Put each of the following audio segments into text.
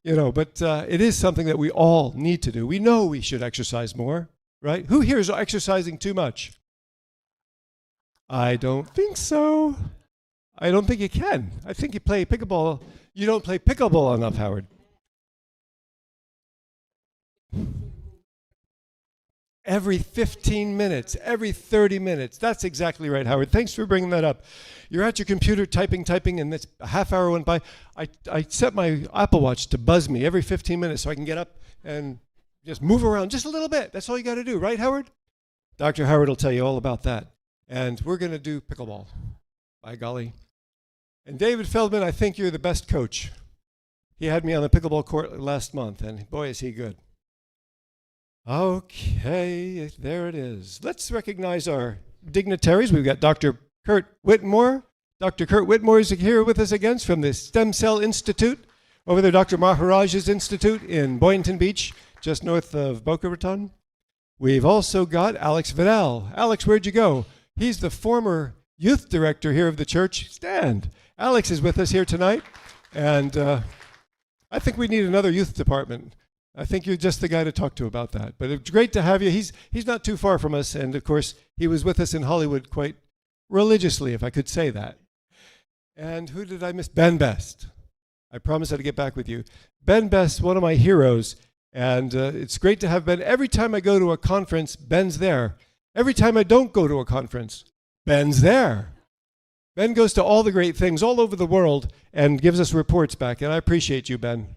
But it is something that we all need to do. We know we should exercise more, right? Who here is exercising too much? I don't think so. I don't think you can. I think you play pickleball. You don't play pickleball enough, Howard. Every 15 minutes, every 30 minutes. That's exactly right, Howard. Thanks for bringing that up. You're at your computer typing, and this a half hour went by. I set my Apple Watch to buzz me every 15 minutes so I can get up and just move around just a little bit. That's all you got to do, right, Howard? Dr. Howard will tell you all about that. And we're going to do pickleball, by golly. And David Feldman, I think you're the best coach. He had me on the pickleball court last month, and boy, is he good. Okay, there it is. Let's recognize our dignitaries. We've got Dr. Kurt Whitmore. Dr. Kurt Whitmore is here with us again from the Stem Cell Institute. Over there, Dr. Maharaj's Institute in Boynton Beach, just north of Boca Raton. We've also got Alex Vidal. Alex, where'd you go? He's the former youth director here of the church. Stand. Alex is with us here tonight, and I think we need another youth department. I think you're just the guy to talk to about that. But it's great to have you. He's not too far from us, and of course, he was with us in Hollywood quite religiously, if I could say that. And who did I miss? Ben Best. I promised I'd get back with you. Ben Best, one of my heroes, and it's great to have Ben. Every time I go to a conference, Ben's there. Every time I don't go to a conference, Ben's there. Ben goes to all the great things all over the world and gives us reports back, and I appreciate you, Ben.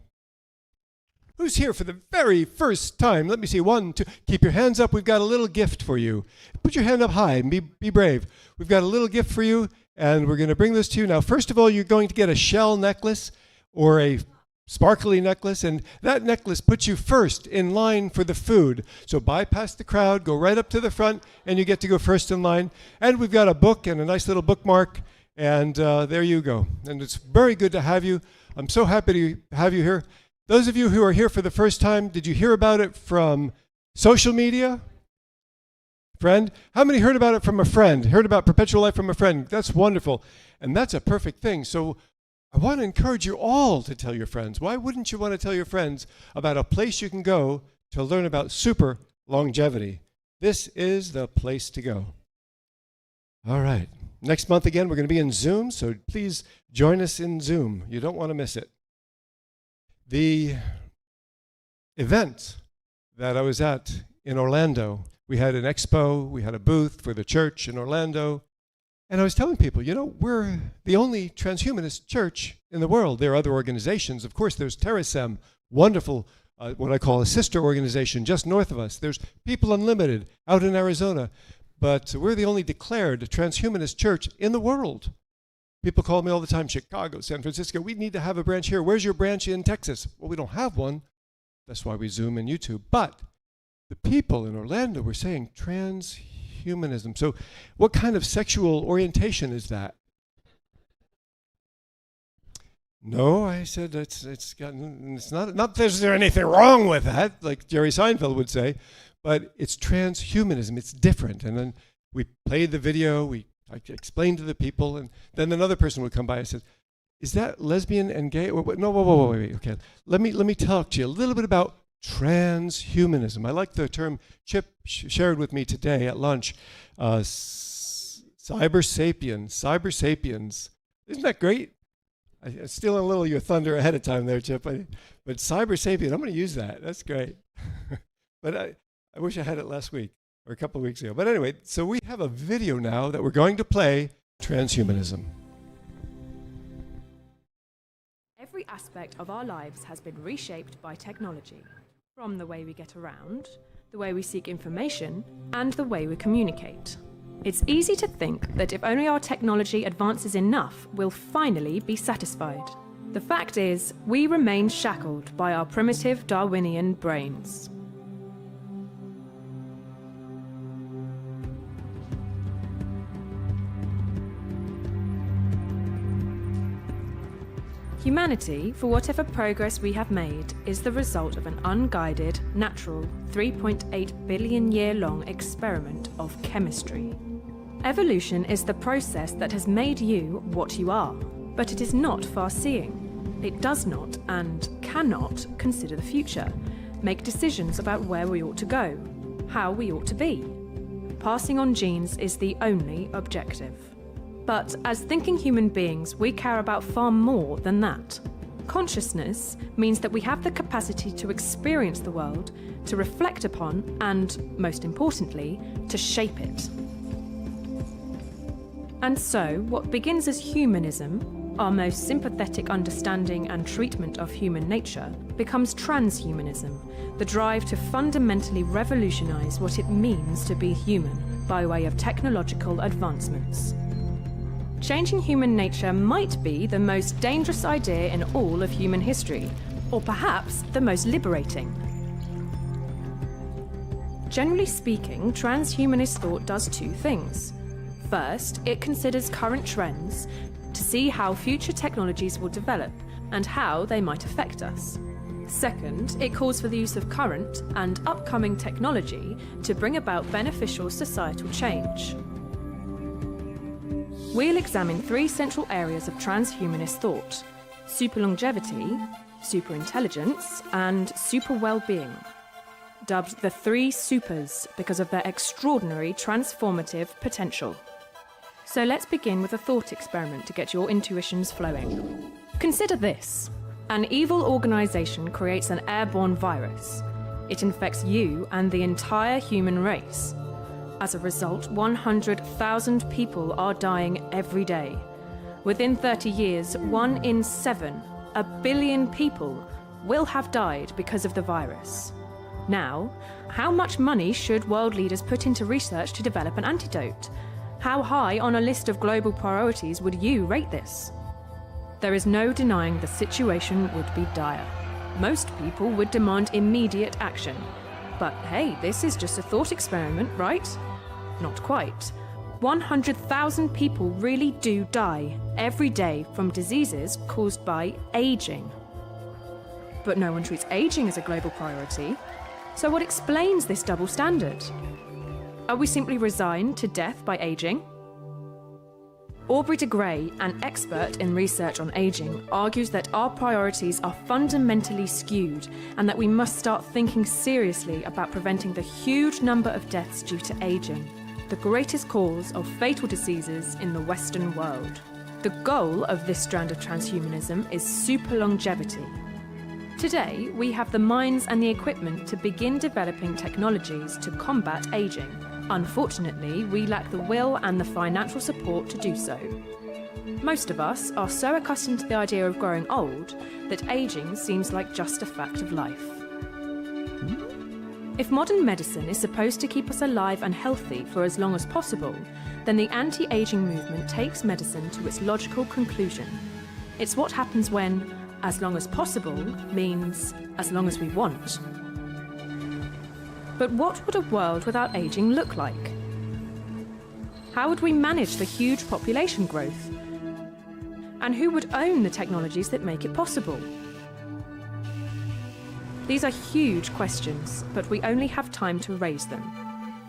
Who's here for the very first time? Let me see, 1, 2. Keep your hands up. We've got a little gift for you. Put your hand up high and be brave. We've got a little gift for you, and we're going to bring this to you. Now, first of all, you're going to get a shell necklace or a sparkly necklace, and that necklace puts you first in line for the food. So bypass the crowd, go right up to the front, and you get to go first in line. And we've got a book and a nice little bookmark, and there you go. And it's very good to have you. I'm so happy to have you here. Those of you who are here for the first time, did you hear about it from social media? Friend? How many heard about it from a friend? Heard about Perpetual Life from a friend? That's wonderful. And that's a perfect thing. So I want to encourage you all to tell your friends. Why wouldn't you want to tell your friends about a place you can go to learn about super longevity? This is the place to go. All right. Next month again, we're going to be in Zoom, so please join us in Zoom. You don't want to miss it. The event that I was at in Orlando, we had an expo, we had a booth for the church in Orlando, and I was telling people, we're the only transhumanist church in the world. There are other organizations. Of course, there's Terasem, wonderful, what I call a sister organization just north of us. There's People Unlimited out in Arizona, but we're the only declared transhumanist church in the world. People call me all the time, Chicago, San Francisco. We need to have a branch here. Where's your branch in Texas? Well, we don't have one. That's why we Zoom and YouTube. But the people in Orlando were saying transhumanism. So what kind of sexual orientation is that? No, I said, it's not there's there anything wrong with that, like Jerry Seinfeld would say, but it's transhumanism. It's different. And then we played the video. I explained to the people, and then another person would come by and said, "Is that lesbian and gay?" No, wait. Okay, let me talk to you a little bit about transhumanism. I like the term Chip shared with me today at lunch. Cyber sapiens. Isn't that great? I'm stealing a little of your thunder ahead of time there, Chip. But cyber sapien, I'm going to use that. That's great. But I wish I had it last week. Or a couple of weeks ago. But anyway, so we have a video now that we're going to play, transhumanism. Every aspect of our lives has been reshaped by technology, from the way we get around, the way we seek information, and the way we communicate. It's easy to think that if only our technology advances enough, we'll finally be satisfied. The fact is, we remain shackled by our primitive Darwinian brains. Humanity, for whatever progress we have made, is the result of an unguided, natural, 3.8 billion year long experiment of chemistry. Evolution is the process that has made you what you are, but it is not far-seeing. It does not and cannot consider the future, make decisions about where we ought to go, how we ought to be. Passing on genes is the only objective. But as thinking human beings, we care about far more than that. Consciousness means that we have the capacity to experience the world, to reflect upon, and, most importantly, to shape it. And so, what begins as humanism, our most sympathetic understanding and treatment of human nature, becomes transhumanism, the drive to fundamentally revolutionize what it means to be human by way of technological advancements. Changing human nature might be the most dangerous idea in all of human history, or perhaps the most liberating. Generally speaking, transhumanist thought does two things. First, it considers current trends to see how future technologies will develop and how they might affect us. Second, it calls for the use of current and upcoming technology to bring about beneficial societal change. We'll examine three central areas of transhumanist thought: superlongevity, superintelligence, and super well-being. Dubbed the three supers because of their extraordinary transformative potential. So let's begin with a thought experiment to get your intuitions flowing. Consider this. An evil organization creates an airborne virus. It infects you and the entire human race. As a result, 100,000 people are dying every day. Within 30 years, 1 in 7, 1 billion people, will have died because of the virus. Now, how much money should world leaders put into research to develop an antidote? How high on a list of global priorities would you rate this? There is no denying the situation would be dire. Most people would demand immediate action. But hey, this is just a thought experiment, right? Not quite. 100,000 people really do die every day from diseases caused by aging. But no one treats aging as a global priority. So what explains this double standard? Are we simply resigned to death by aging? Aubrey de Grey, an expert in research on aging, argues that our priorities are fundamentally skewed and that we must start thinking seriously about preventing the huge number of deaths due to aging, the greatest cause of fatal diseases in the Western world. The goal of this strand of transhumanism is superlongevity. Today, we have the minds and the equipment to begin developing technologies to combat aging. Unfortunately, we lack the will and the financial support to do so. Most of us are so accustomed to the idea of growing old that aging seems like just a fact of life. If modern medicine is supposed to keep us alive and healthy for as long as possible, then the anti-aging movement takes medicine to its logical conclusion. It's what happens when as long as possible means as long as we want. But what would a world without aging look like? How would we manage the huge population growth? And who would own the technologies that make it possible? These are huge questions, but we only have time to raise them.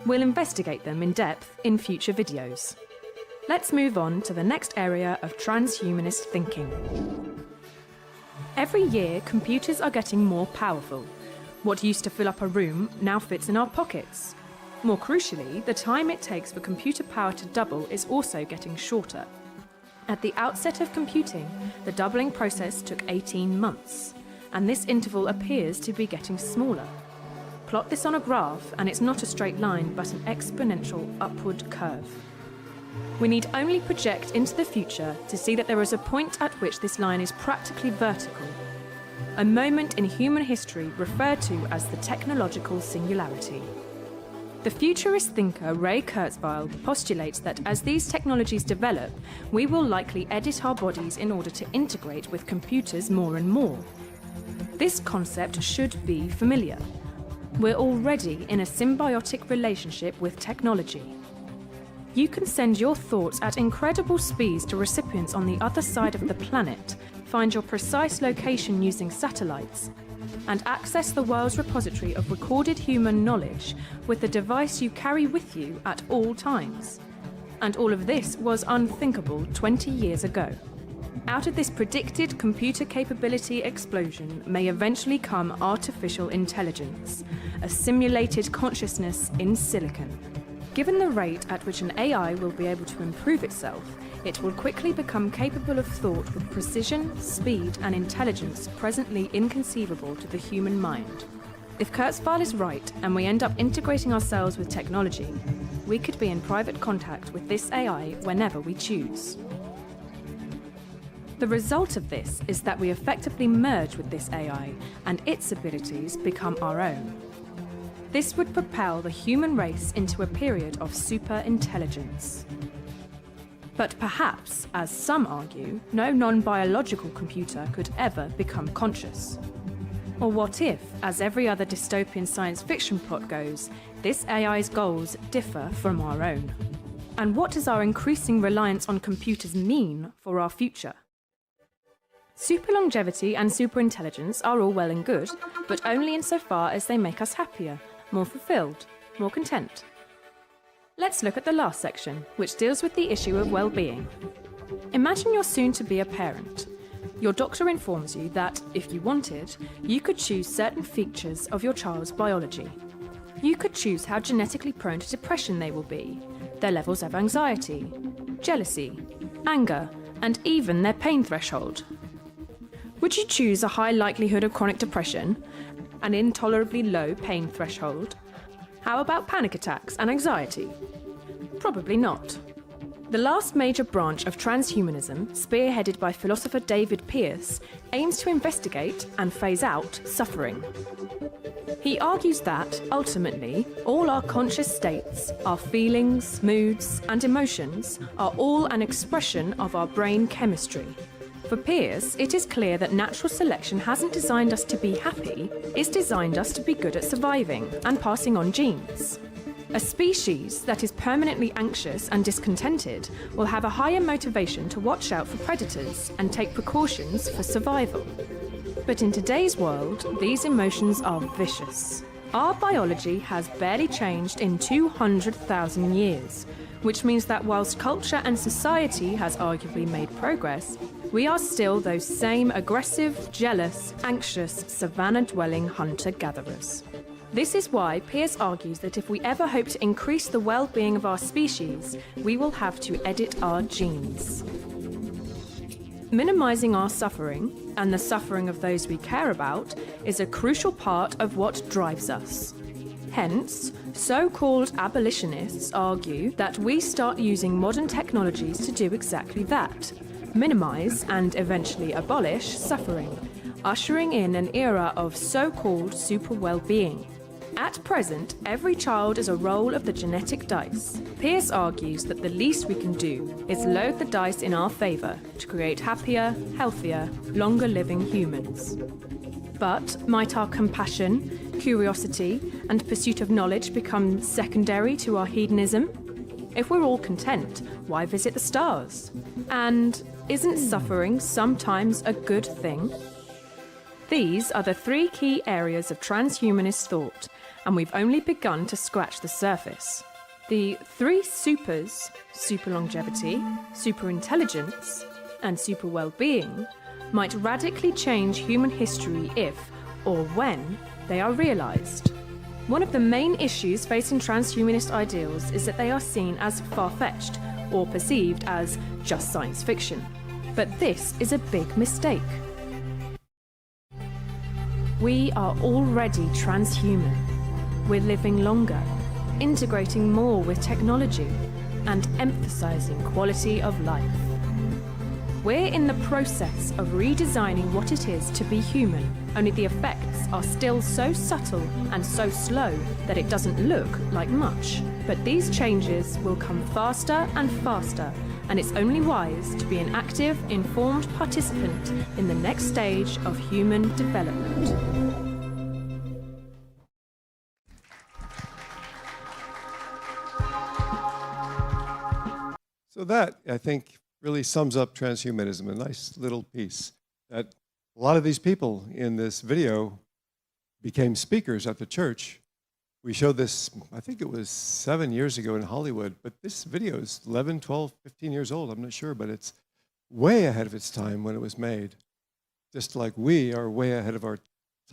We'll investigate them in depth in future videos. Let's move on to the next area of transhumanist thinking. Every year, computers are getting more powerful. What used to fill up a room now fits in our pockets. More crucially, the time it takes for computer power to double is also getting shorter. At the outset of computing, the doubling process took 18 months, and this interval appears to be getting smaller. Plot this on a graph, and it's not a straight line, but an exponential upward curve. We need only project into the future to see that there is a point at which this line is practically vertical. A moment in human history referred to as the technological singularity. The futurist thinker Ray Kurzweil postulates that as these technologies develop, we will likely edit our bodies in order to integrate with computers more and more. This concept should be familiar. We're already in a symbiotic relationship with technology. You can send your thoughts at incredible speeds to recipients on the other side of the planet, find your precise location using satellites, and access the world's repository of recorded human knowledge with the device you carry with you at all times. And all of this was unthinkable 20 years ago. Out of this predicted computer capability explosion may eventually come artificial intelligence, a simulated consciousness in silicon. Given the rate at which an AI will be able to improve itself, it will quickly become capable of thought with precision, speed, and intelligence presently inconceivable to the human mind. If Kurzweil is right and we end up integrating ourselves with technology, we could be in private contact with this AI whenever we choose. The result of this is that we effectively merge with this AI and its abilities become our own. This would propel the human race into a period of super-intelligence. But perhaps, as some argue, no non-biological computer could ever become conscious. Or what if, as every other dystopian science fiction plot goes, this AI's goals differ from our own? And what does our increasing reliance on computers mean for our future? Super longevity and superintelligence are all well and good, but only insofar as they make us happier, more fulfilled, more content. Let's look at the last section, which deals with the issue of well-being. Imagine you're soon to be a parent. Your doctor informs you that, if you wanted, you could choose certain features of your child's biology. You could choose how genetically prone to depression they will be, their levels of anxiety, jealousy, anger, and even their pain threshold. Would you choose a high likelihood of chronic depression, an intolerably low pain threshold? How about panic attacks and anxiety? Probably not. The last major branch of transhumanism, spearheaded by philosopher David Pearce, aims to investigate and phase out suffering. He argues that, ultimately, all our conscious states, our feelings, moods, and emotions are all an expression of our brain chemistry. For Pearce, it is clear that natural selection hasn't designed us to be happy, it's designed us to be good at surviving and passing on genes. A species that is permanently anxious and discontented will have a higher motivation to watch out for predators and take precautions for survival. But in today's world, these emotions are vicious. Our biology has barely changed in 200,000 years, which means that whilst culture and society has arguably made progress, we are still those same aggressive, jealous, anxious, savannah-dwelling hunter-gatherers. This is why Pearce argues that if we ever hope to increase the well-being of our species, we will have to edit our genes. Minimizing our suffering, and the suffering of those we care about, is a crucial part of what drives us. Hence, so-called abolitionists argue that we start using modern technologies to do exactly that: minimize and eventually abolish suffering, ushering in an era of so-called super well-being. At present, every child is a roll of the genetic dice. Pearce argues that the least we can do is load the dice in our favour to create happier, healthier, longer-living humans. But might our compassion, curiosity, and pursuit of knowledge become secondary to our hedonism? If we're all content, why visit the stars? And isn't suffering sometimes a good thing? These are the three key areas of transhumanist thought, and we've only begun to scratch the surface. The three supers, super longevity, super intelligence, and super well-being, might radically change human history if, or when, they are realised. One of the main issues facing transhumanist ideals is that they are seen as far-fetched, or perceived as just science fiction. But this is a big mistake. We are already transhuman. We're living longer, integrating more with technology, and emphasizing quality of life. We're in the process of redesigning what it is to be human, only the effects are still so subtle and so slow that it doesn't look like much. But these changes will come faster and faster, and it's only wise to be an active, informed participant in the next stage of human development. So that, I think, really sums up transhumanism, a nice little piece. That a lot of these people in this video became speakers at the church. We showed this, I think it was 7 years ago in Hollywood, but this video is 11, 12, 15 years old, I'm not sure, but it's way ahead of its time when it was made, just like we are way ahead of our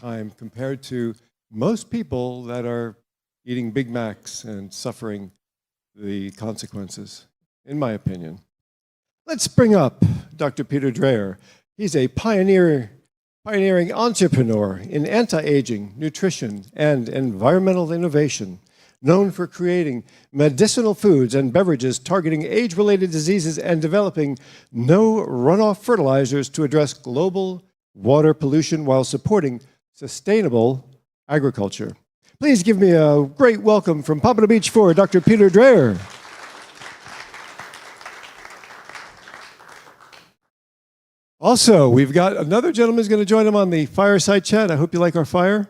time compared to most people that are eating Big Macs and suffering the consequences, in my opinion. Let's bring up Dr. Peter Dreher. He's a pioneering entrepreneur in anti-aging, nutrition, and environmental innovation, known for creating medicinal foods and beverages targeting age-related diseases and developing no-runoff fertilizers to address global water pollution while supporting sustainable agriculture. Please give me a great welcome from Pompano Beach for Dr. Peter Dreher. Also, we've got another gentleman who's going to join him on the Fireside chat. I hope you like our fire.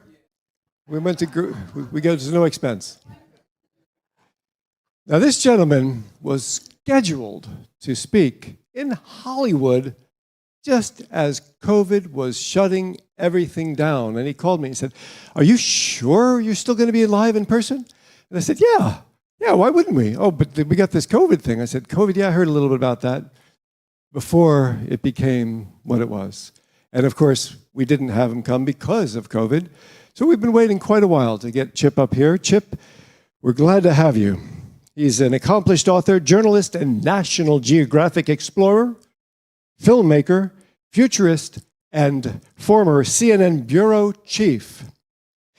We go to no expense. Now, this gentleman was scheduled to speak in Hollywood just as COVID was shutting everything down. And he called me and said, "Are you sure you're still going to be live in person?" And I said, yeah, why wouldn't we? "Oh, but we got this COVID thing." I said, "COVID, yeah, I heard a little bit about that," before it became what it was. And of course, we didn't have him come because of COVID. So we've been waiting quite a while to get Chip up here. Chip, we're glad to have you. He's an accomplished author, journalist, and National Geographic Explorer, filmmaker, futurist, and former CNN bureau chief.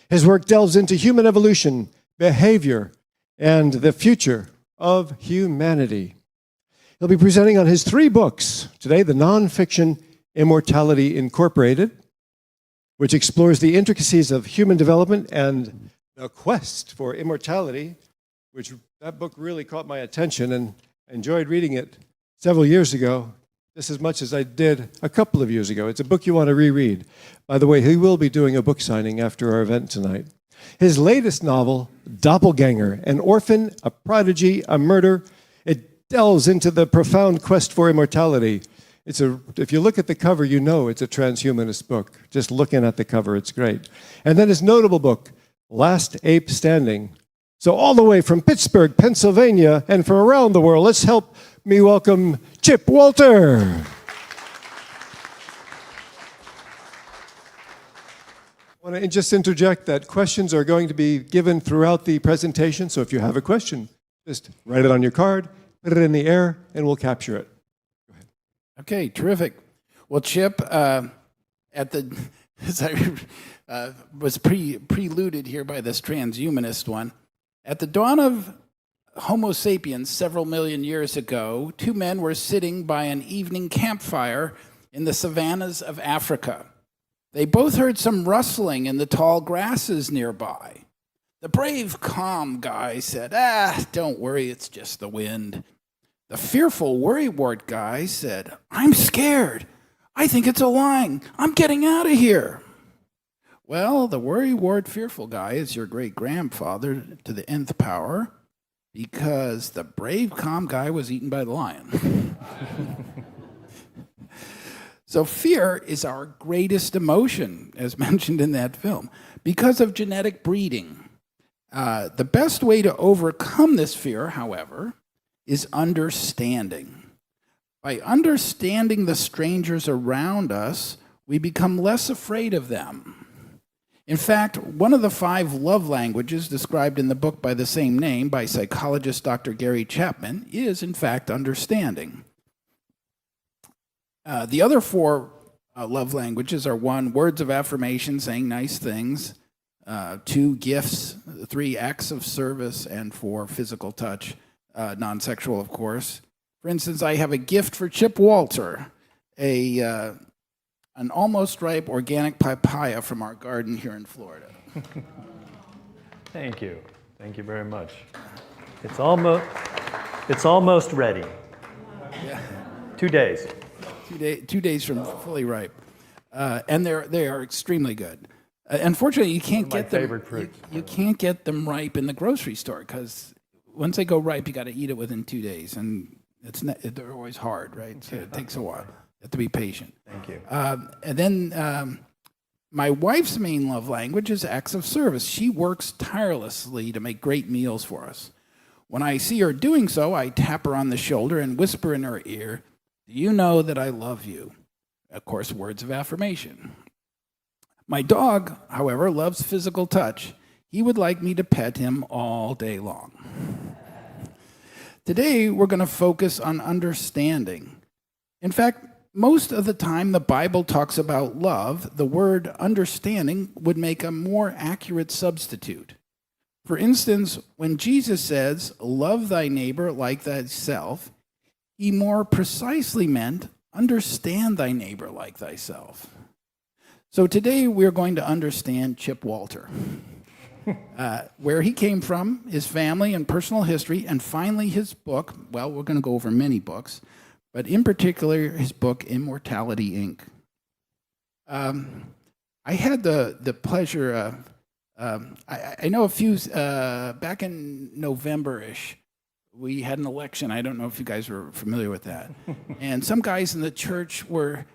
His work delves into human evolution, behavior, and the future of humanity. He'll be presenting on his 3 books today: the nonfiction Immortality Incorporated, which explores the intricacies of human development, and The Quest for Immortality, which that book really caught my attention, and I enjoyed reading it several years ago, just as much as I did a couple of years ago. It's a book you want to reread. By the way, he will be doing a book signing after our event tonight. His latest novel, Doppelganger, an orphan, a prodigy, a murder, it delves into the profound quest for immortality. If you look at the cover, you know it's a transhumanist book. Just looking at the cover, it's great. And then his notable book, Last Ape Standing. So all the way from Pittsburgh, Pennsylvania, and from around the world, let's help me welcome Chip Walter. I want to just interject that questions are going to be given throughout the presentation. So if you have a question, just write it on your card, put it in the air, and we'll capture it. Go ahead. Okay, terrific. Well, Chip, as I was preluded here by this transhumanist one, at the dawn of Homo sapiens several million years ago, 2 men were sitting by an evening campfire in the savannas of Africa. They both heard some rustling in the tall grasses nearby. The brave, calm guy said, "Don't worry, it's just the wind." The fearful, worrywart guy said, "I'm scared. I think it's a lion. I'm getting out of here." Well, the worrywart, fearful guy is your great-grandfather to the nth power, because the brave, calm guy was eaten by the lion. So fear is our greatest emotion, as mentioned in that film, because of genetic breeding. The best way to overcome this fear, however, is understanding. By understanding the strangers around us, we become less afraid of them. In fact, one of the 5 love languages described in the book by the same name by psychologist Dr. Gary Chapman is, in fact, understanding. The other 4 love languages are 1, words of affirmation, saying nice things, 2, gifts, 3, acts of service, and 4, physical touch, non-sexual, of course. For instance, I have a gift for Chip Walter, an almost ripe organic papaya from our garden here in Florida. Thank you. Thank you very much. It's almost ready. Yeah. 2 days. 2 days from fully ripe. And they are extremely good. Unfortunately, you can't get them. Favorite fruits. You can't get them ripe in the grocery store, because once they go ripe, you got to eat it within 2 days, and they're always hard, right? So it takes a while. You have to be patient. Thank you. And then my wife's main love language is acts of service. She works tirelessly to make great meals for us. When I see her doing so, I tap her on the shoulder and whisper in her ear, Do you know that I love you? Of course, words of affirmation. My dog, however, loves physical touch. He would like me to pet him all day long. Today, we're going to focus on understanding. In fact, most of the time the Bible talks about love, the word understanding would make a more accurate substitute. For instance, when Jesus says, love thy neighbor like thyself, he more precisely meant, understand thy neighbor like thyself. So today we're going to understand Chip Walter, where he came from, his family and personal history, and finally his book. Well, we're going to go over many books, but in particular his book, Immortality, Inc. I had the pleasure of, I know a few, back in November-ish, we had an election. I don't know if you guys were familiar with that. And some guys in the church were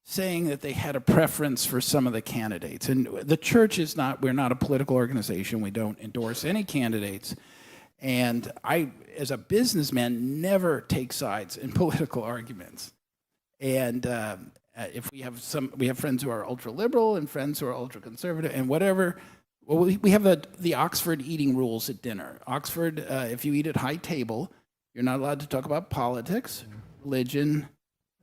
saying that they had a preference for some of the candidates. And the church is not, we're not a political organization. We don't endorse any candidates. And I, as a businessman, never take sides in political arguments. And if we have friends who are ultra-liberal and friends who are ultra-conservative and whatever. Well, we have the Oxford eating rules at dinner. Oxford, if you eat at high table, you're not allowed to talk about politics, religion,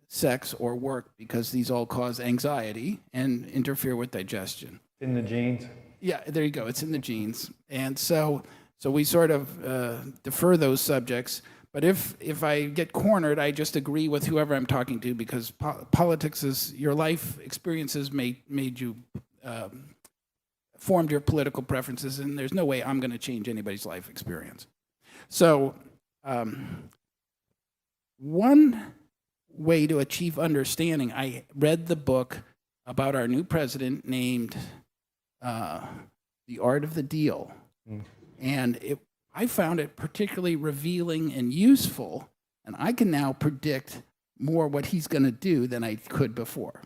sex, or work, because these all cause anxiety and interfere with digestion. In the genes. Yeah, there you go. It's in the genes. And so we sort of defer those subjects. But if I get cornered, I just agree with whoever I'm talking to, because politics is, your life experiences made you, formed your political preferences, and there's no way I'm going to change anybody's life experience. So one way to achieve understanding, I read the book about our new president named The Art of the Deal. And I found it particularly revealing and useful, and I can now predict more what he's going to do than I could before.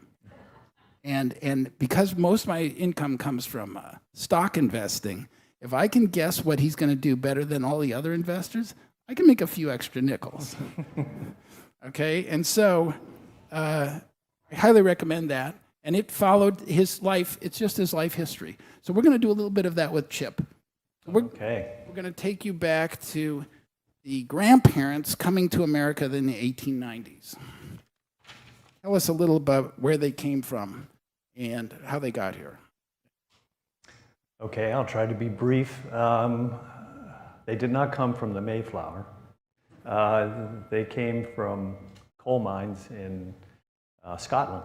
And because most of my income comes from stock investing, if I can guess what he's going to do better than all the other investors, I can make a few extra nickels. Okay, and so I highly recommend that. And it followed his life. It's just his life history. So we're going to do a little bit of that with Chip. We're going to take you back to the grandparents coming to America in the 1890s. Tell us a little about where they came from and how they got here. Okay, I'll try to be brief. They did not come from the Mayflower. They came from coal mines in Scotland.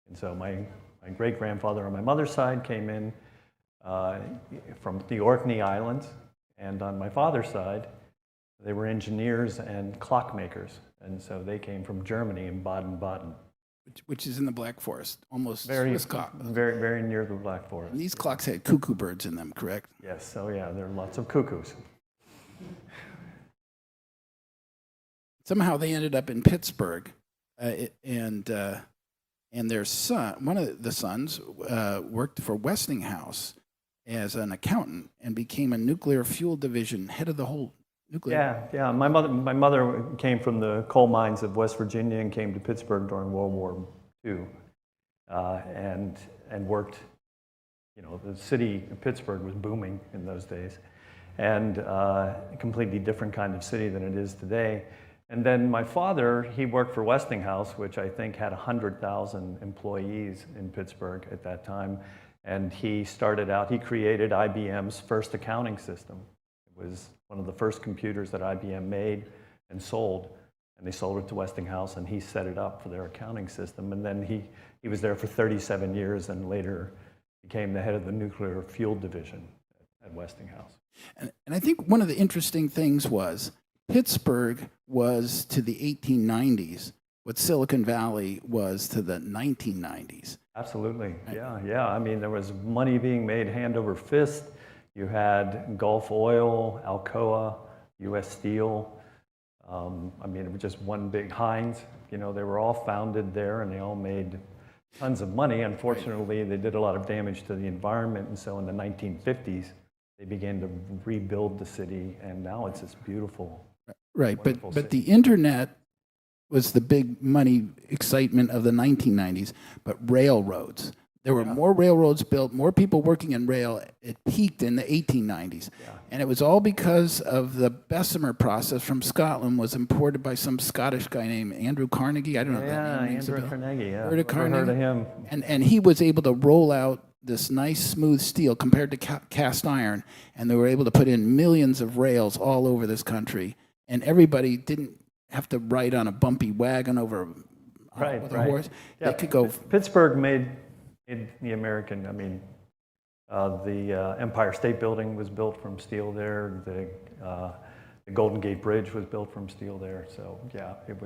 And so my great-grandfather on my mother's side came in from the Orkney Islands, and on my father's side, they were engineers and clockmakers. And so they came from Germany and Baden-Baden. Which is in the Black Forest, almost Very, Swiss clock. very, very near the Black Forest. And these clocks had cuckoo birds in them, correct? Yes, so yeah, there are lots of cuckoos. Somehow they ended up in Pittsburgh, and their son, one of the sons, worked for Westinghouse as an accountant and became a nuclear fuel division head of the whole nuclear. Yeah. My mother came from the coal mines of West Virginia and came to Pittsburgh during World War II, and worked. You know, the city of Pittsburgh was booming in those days, and a completely different kind of city than it is today. And then my father, he worked for Westinghouse, which I think had 100,000 employees in Pittsburgh at that time. And he started out, he created IBM's first accounting system. It was one of the first computers that IBM made and sold. And they sold it to Westinghouse, and he set it up for their accounting system. And then he was there for 37 years and later became the head of the nuclear fuel division at Westinghouse. And I think one of the interesting things was Pittsburgh was to the 1890s what Silicon Valley was to the 1990s. Absolutely, yeah. I mean, there was money being made hand over fist. You had Gulf Oil, Alcoa, U.S. Steel. I mean, it was just one big Heinz. You know, they were all founded there, and they all made tons of money. Unfortunately, they did a lot of damage to the environment, and so in the 1950s, they began to rebuild the city, and now it's this beautiful. Right, wonderful but city. the internet was the big money excitement of the 1990s, but railroads. There were more railroads built, more people working in rail. It peaked in the 1890s. Yeah. And it was all because of the Bessemer process from Scotland was imported by some Scottish guy named Andrew Carnegie. I don't know if that name rings a Andrew bell. Carnegie, yeah. Heard of Never heard of him. And he was able to roll out this nice smooth steel compared to cast iron, and they were able to put in millions of rails all over this country, and everybody didn't have to ride on a bumpy wagon over with a horse. Yeah. They could go. Pittsburgh made the American, the Empire State Building was built from steel there. The Golden Gate Bridge was built from steel there. So yeah, it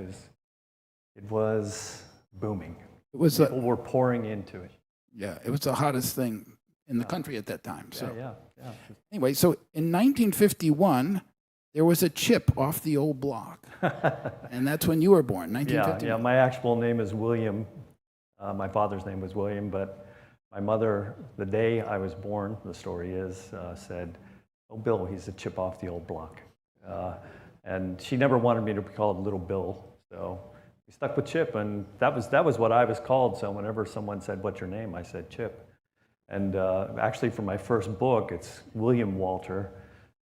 was booming. People were pouring into it. Yeah, it was the hottest thing in the country at that time. So Yeah. anyway, so in 1951, there was a chip off the old block, and that's when you were born, 1951. Yeah. My actual name is William. My father's name was William, but my mother, the day I was born, the story is, said, "Oh, Bill, he's a chip off the old block." And she never wanted me to be called Little Bill, so we stuck with Chip, and that was what I was called. So whenever someone said, "What's your name?" I said Chip. And actually, for my first book, it's William Walter.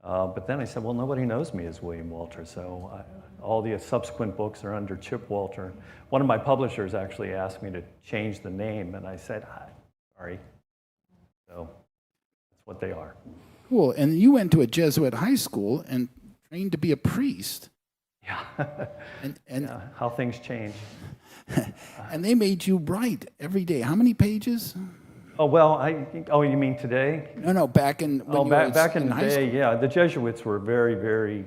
But then I said, well, nobody knows me as William Walter, so all the subsequent books are under Chip Walter. One of my publishers actually asked me to change the name, and I said, sorry. So that's what they are. Cool. And you went to a Jesuit high school and trained to be a priest. Yeah. And yeah, how things change. and they made you write every day. How many pages? Oh, well, you mean today? No, back in when you were back in the high day, school. yeah. The Jesuits were very, very, you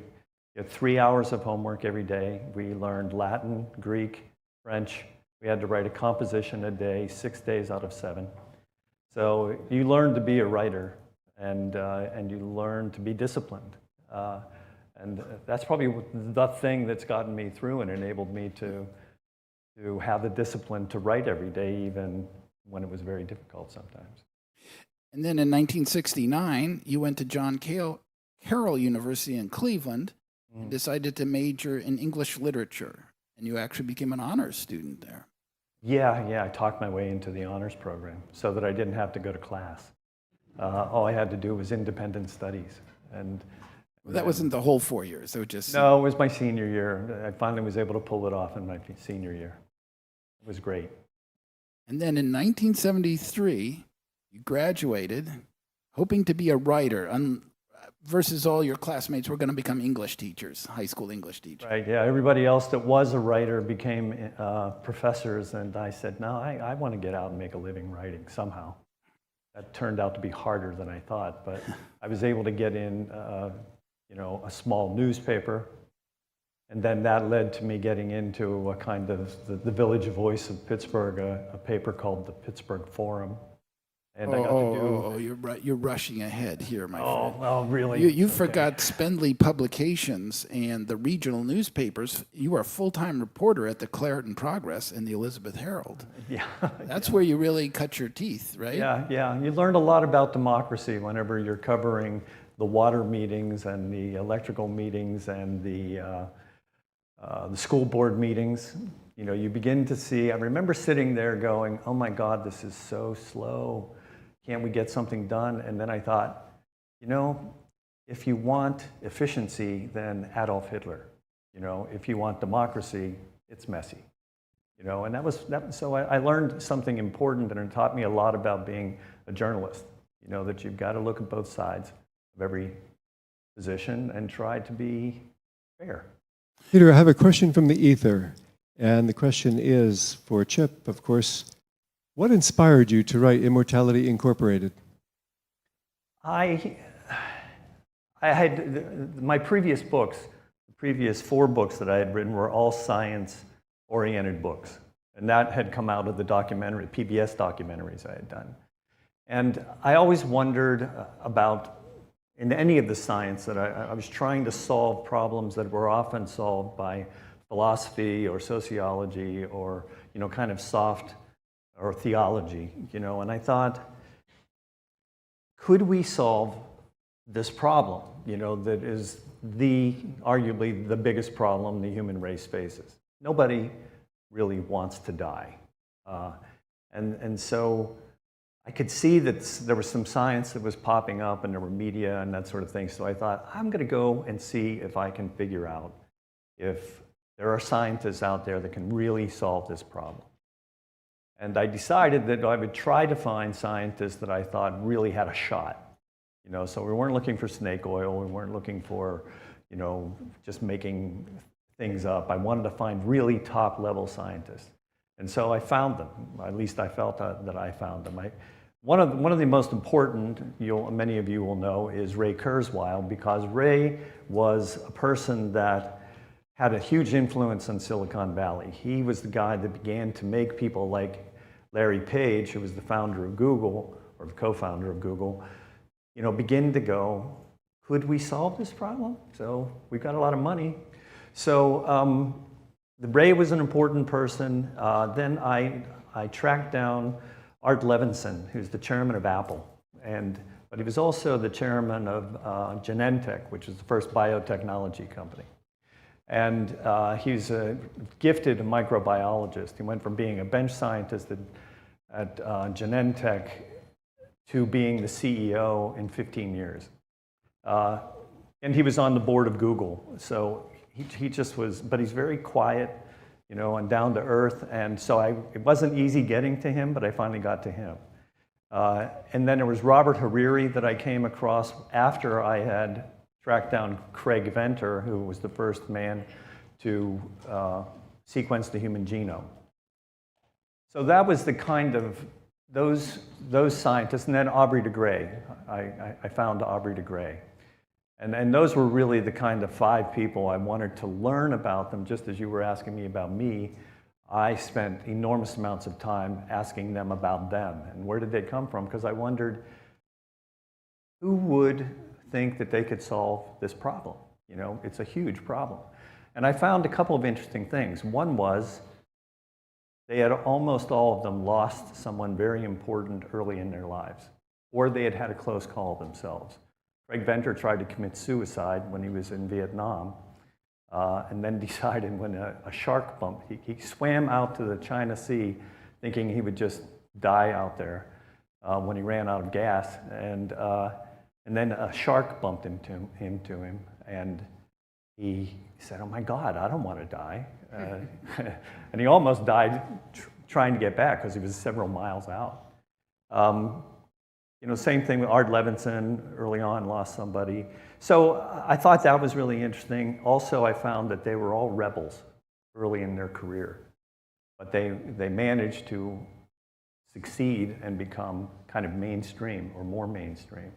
had 3 hours of homework every day. We learned Latin, Greek, French. We had to write a composition a day, 6 days out of 7. So you learned to be a writer, and you learned to be disciplined. And that's probably the thing that's gotten me through and enabled me to have the discipline to write every day, even when it was very difficult sometimes. And then in 1969, you went to John Carroll University in Cleveland and decided to major in English literature. And you actually became an honors student there. Yeah, I talked my way into the honors program so that I didn't have to go to class. All I had to do was independent studies. And That wasn't the whole 4 years. It was just no, it was my senior year. I finally was able to pull it off in my senior year. It was great. And then in 1973, you graduated, hoping to be a writer, versus all your classmates were going to become English teachers, high school English teachers. Right, yeah. Everybody else that was a writer became professors, and I said, no, I want to get out and make a living writing somehow. That turned out to be harder than I thought, but I was able to get in, a small newspaper. And then that led to me getting into a kind of the Village Voice of Pittsburgh, a paper called the Pittsburgh Forum. And I got to do... you're rushing ahead here, my friend. Oh, well, really? You forgot Spendley Publications and the regional newspapers. You were a full-time reporter at the Clareton Progress and the Elizabeth Herald. Yeah. That's where you really cut your teeth, right? Yeah. You learned a lot about democracy whenever you're covering the water meetings and the electrical meetings and the school board meetings. You begin to see, I remember sitting there going, oh my God, this is so slow. Can't we get something done? And then I thought, if you want efficiency, then Adolf Hitler. If you want democracy, it's messy. And so I learned something important, and it taught me a lot about being a journalist. That you've got to look at both sides of every position and try to be fair. Peter, I have a question from the ether, and the question is for Chip, of course. What inspired you to write Immortality Incorporated? I had my previous books, the previous 4 books that I had written were all science-oriented books, and that had come out of the PBS documentaries I had done. And I always wondered about, in any of the science, that I was trying to solve problems that were often solved by philosophy or sociology or, kind of soft or theology, and I thought, could we solve this problem, that is arguably the biggest problem the human race faces? nobody really wants to die. And so I could see that there was some science that was popping up, and there were media and that sort of thing. So I thought, I'm going to go and see if I can figure out if there are scientists out there that can really solve this problem. And I decided that I would try to find scientists that I thought really had a shot. You know, so we weren't looking for snake oil. We weren't looking for, you know, just making things up. I wanted to find really top-level scientists. And so I found them. At least I felt that I found them. One of the most important, many of you will know, is Ray Kurzweil, because Ray was a person that had a huge influence on Silicon Valley. He was the guy that began to make people like Larry Page, who was the founder of Google, or the co-founder of Google, you know, begin to go, could we solve this problem? So we've got a lot of money. So Ray was an important person. Then I tracked down Art Levinson, who's the chairman of Apple, but he was also the chairman of Genentech, which is the first biotechnology company. And he's a gifted microbiologist. He went from being a bench scientist at Genentech to being the CEO in 15 years. And he was on the board of Google. So he just was, but he's very quiet, you know, and down to earth. And so it wasn't easy getting to him, but I finally got to him. And then there was Robert Hariri that I came across after I had tracked down Craig Venter, who was the first man to sequence the human genome. So that was the kind of, those scientists, and then Aubrey de Grey. I found Aubrey de Grey. And those were really the kind of 5 people I wanted to learn about them, just as you were asking me about me. I spent enormous amounts of time asking them about them, and where did they come from? Because I wondered, who would think that they could solve this problem? You know, it's a huge problem. And I found a couple of interesting things. One was, they had almost all of them lost someone very important early in their lives, or they had had a close call themselves. Craig Venter tried to commit suicide when he was in Vietnam, and then decided when a shark bumped, he swam out to the China Sea thinking he would just die out there when he ran out of gas, and then a shark bumped into him, and he said, "Oh my God, I don't want to die." And he almost died trying to get back because he was several miles out. You know, same thing with Art Levinson, early on lost somebody. So I thought that was really interesting. Also, I found that they were all rebels early in their career, but they managed to succeed and become kind of mainstream or more mainstream.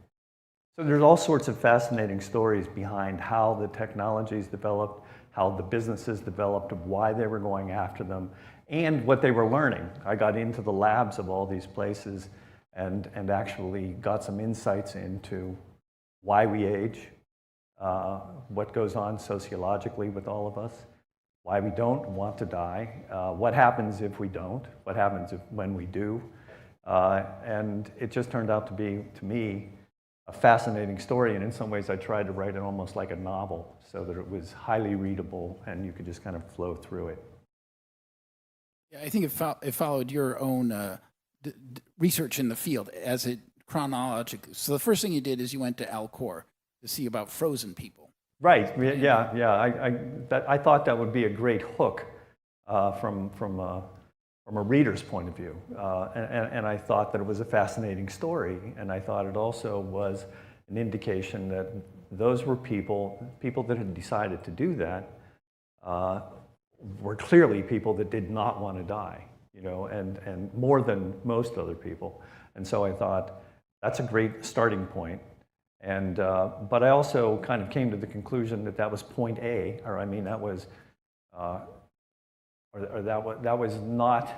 So there's all sorts of fascinating stories behind how the technologies developed, how the businesses developed, why they were going after them, and what they were learning. I got into the labs of all these places and actually got some insights into why we age, what goes on sociologically with all of us, why we don't want to die, what happens if we don't, what happens when we do. And it just turned out to be, to me, a fascinating story, and in some ways I tried to write it almost like a novel so that it was highly readable and you could just kind of flow through it. Yeah, I think it followed your own research in the field as it chronologically. So the first thing you did is you went to Alcor to see about frozen people. Right, yeah. I thought that would be a great hook from a reader's point of view. And I thought that it was a fascinating story, and I thought it also was an indication that those were people that had decided to do that were clearly people that did not want to die, you know, and more than most other people. And so I thought, that's a great starting point. And, but I also kind of came to the conclusion that that was point A, or I mean, that was, that was not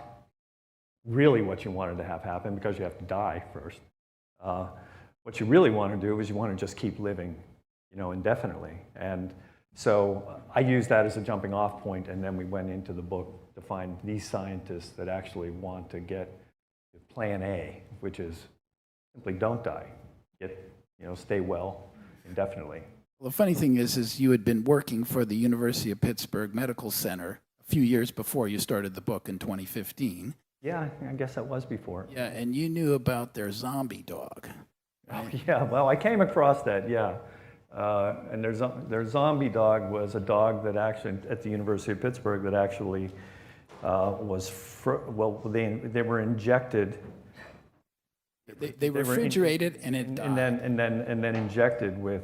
really what you wanted to have happen, because you have to die first. What you really want to do is you want to just keep living, you know, indefinitely. And so I used that as a jumping off point, and then we went into the book to find these scientists that actually want to get to plan A, which is simply don't die, stay well indefinitely. Well, the funny thing is you had been working for the University of Pittsburgh Medical Center, a few years before you started the book in 2015. Yeah, I guess that was before. Yeah, and you knew about their zombie dog. Oh, yeah, well, I came across that, yeah. And their zombie dog was a dog that actually, at the University of Pittsburgh, that actually they were injected. They refrigerated and it died. And then injected with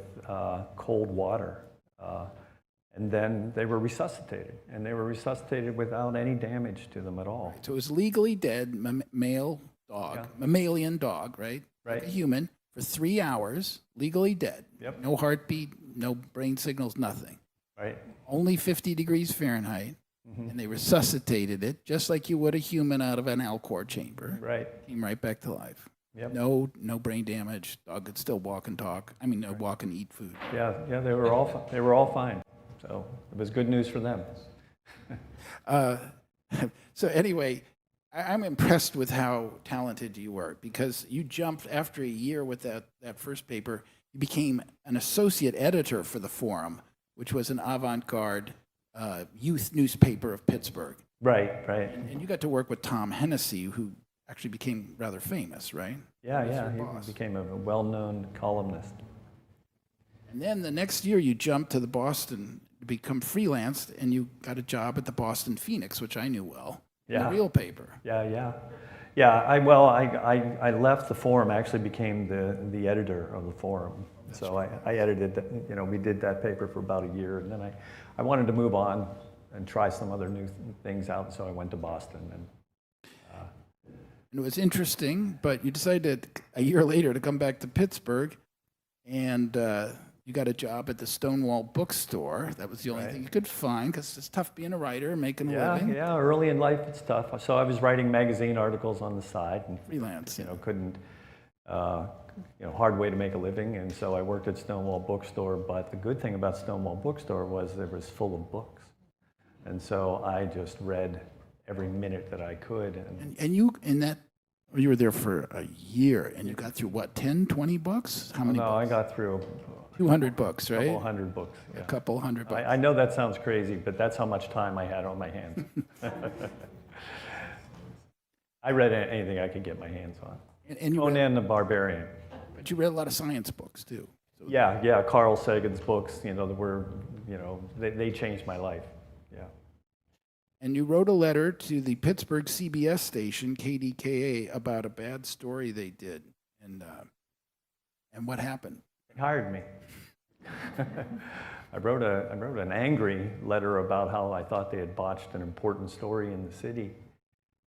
cold water. And then they were resuscitated, and they were resuscitated without any damage to them at all. So it was legally dead, male dog, mammalian dog, right? Right. Like a human, for 3 hours, legally dead. Yep. No heartbeat, no brain signals, nothing. Right. Only 50 degrees Fahrenheit, and they resuscitated it just like you would a human out of an Alcor chamber. Right. Came right back to life. Yep. No brain damage. Dog could still walk and talk. I mean, walk and eat food. Yeah, they were all fine. So it was good news for them. So anyway, I'm impressed with how talented you were, because you jumped after a year with that first paper. You became an associate editor for the Forum, which was an avant-garde youth newspaper of Pittsburgh. Right. And you got to work with Tom Hennessy, who actually became rather famous, right? Yeah, he became a well-known columnist. And then the next year you jumped to the Boston to become freelance, and you got a job at the Boston Phoenix, which I knew well, in the real paper. Yeah. I left the Forum, actually became the editor of the Forum. So I edited, we did that paper for about a year, and then I wanted to move on and try some other new things out, so I went to Boston. And it was interesting, but you decided a year later to come back to Pittsburgh, and you got a job at the Stonewall bookstore. That was the only thing you could find, because it's tough being a writer, making a living. Yeah, early in life it's tough. So I was writing magazine articles on the side. And, freelance. Couldn't, hard way to make a living. And so I worked at Stonewall bookstore. But the good thing about Stonewall bookstore was it was full of books. And so I just read every minute that I could. And you were there for a year, and you got through what, 10, 20 books? How many books? I got through 200 books, right? A couple hundred books. Yeah. A couple hundred books. I know that sounds crazy, but that's how much time I had on my hands. I read anything I could get my hands on. And you Conan the Barbarian. But you read a lot of science books too. So Yeah. Carl Sagan's books. They changed my life. Yeah. And you wrote a letter to the Pittsburgh CBS station, KDKA, about a bad story they did, and what happened? They hired me. I wrote an angry letter about how I thought they had botched an important story in the city,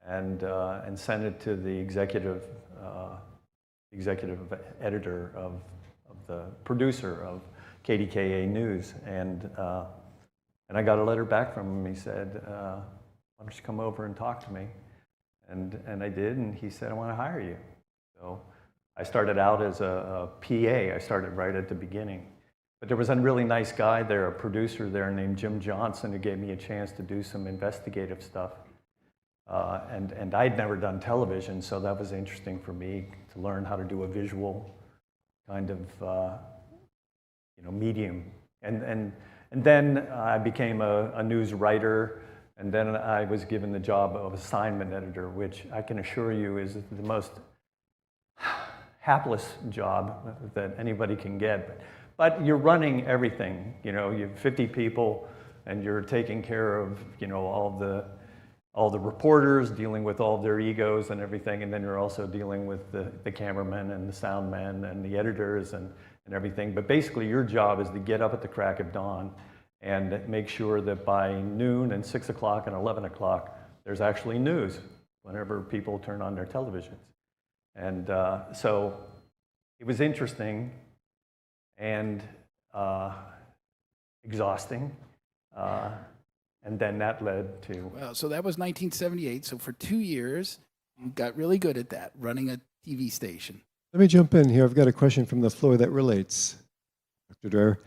and sent it to the executive editor of the producer of KDKA News, and I got a letter back from him. He said, "Why don't you come over and talk to me?" And I did, and he said, "I want to hire you." So I started out as a PA. I started right at the beginning. But there was a really nice guy there, a producer there named Jim Johnson, who gave me a chance to do some investigative stuff. And I'd never done television, so that was interesting for me to learn how to do a visual kind of medium. And then I became a news writer, and then I was given the job of assignment editor, which I can assure you is the most hapless job that anybody can get. But you're running everything. You have 50 people, and you're taking care of all the reporters, dealing with all their egos and everything, and then you're also dealing with the cameramen and the sound men and the editors and everything. But basically, your job is to get up at the crack of dawn and make sure that by noon and 6 o'clock and 11 o'clock, there's actually news whenever people turn on their televisions. And so it was interesting and exhausting. And then that led to... Well, so that was 1978. So for 2 years, you got really good at that, running a TV station. Let me jump in here. I've got a question from the floor that relates. Dr.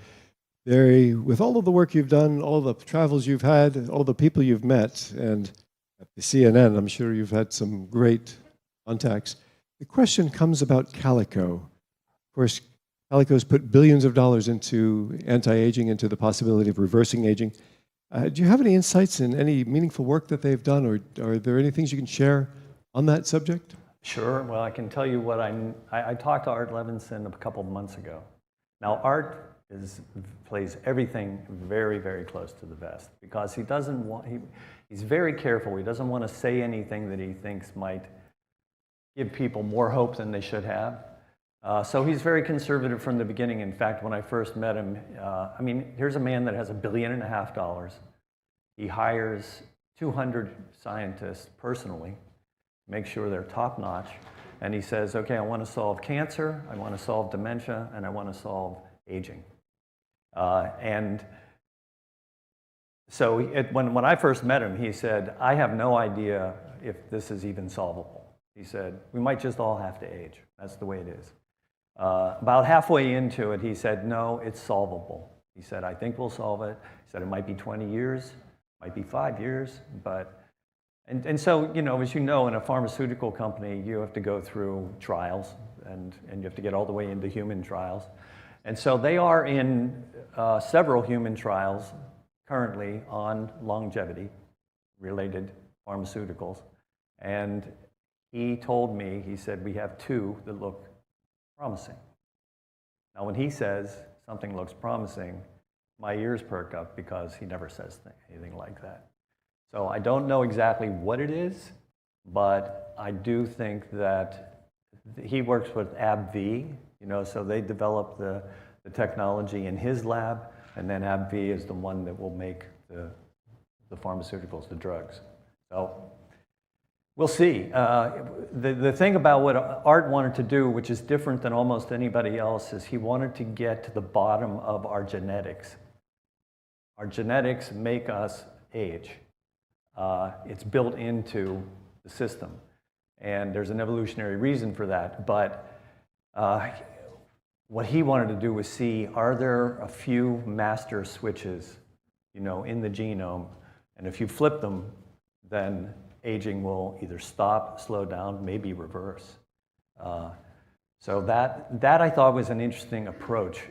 Dreher, with all of the work you've done, all the travels you've had, all the people you've met, and at the CNN, I'm sure you've had some great contacts. The question comes about Calico. Of course, Calico's put billions of dollars into anti-aging, into the possibility of reversing aging. Do you have any insights in any meaningful work that they've done, or are there any things you can share on that subject? Sure. Well, I can tell you what I talked to Art Levinson a couple of months ago. Now, Art plays everything very, very close to the vest because he doesn't want, he's very careful. He doesn't want to say anything that he thinks might give people more hope than they should have. So he's very conservative from the beginning. In fact, when I first met him, I mean, here's a man that has $1.5 billion. He hires 200 scientists personally, make sure they're top notch. And he says, okay, I want to solve cancer, I want to solve dementia, and I want to solve aging. And so when I first met him, he said, I have no idea if this is even solvable. He said, we might just all have to age. That's the way it is. About halfway into it, he said, no, it's solvable. He said, I think we'll solve it. He said, it might be 20 years, might be 5 years, but, and so, you know, as you know, in a pharmaceutical company, you have to go through trials, and you have to get all the way into human trials. And so they are in several human trials currently on longevity-related pharmaceuticals. And he told me, he said, we have 2 that look promising. Now, when he says something looks promising, my ears perk up because he never says anything like that. So I don't know exactly what it is, but I do think that he works with AbbVie, you know, so they develop the technology in his lab, and then AbbVie is the one that will make the pharmaceuticals, the drugs. So we'll see. The thing about what Art wanted to do, which is different than almost anybody else, is he wanted to get to the bottom of our genetics. Our genetics make us age. It's built into the system. And there's an evolutionary reason for that. But what he wanted to do was see, are there a few master switches, you know, in the genome? And if you flip them, then aging will either stop, slow down, maybe reverse. So that I thought was an interesting approach,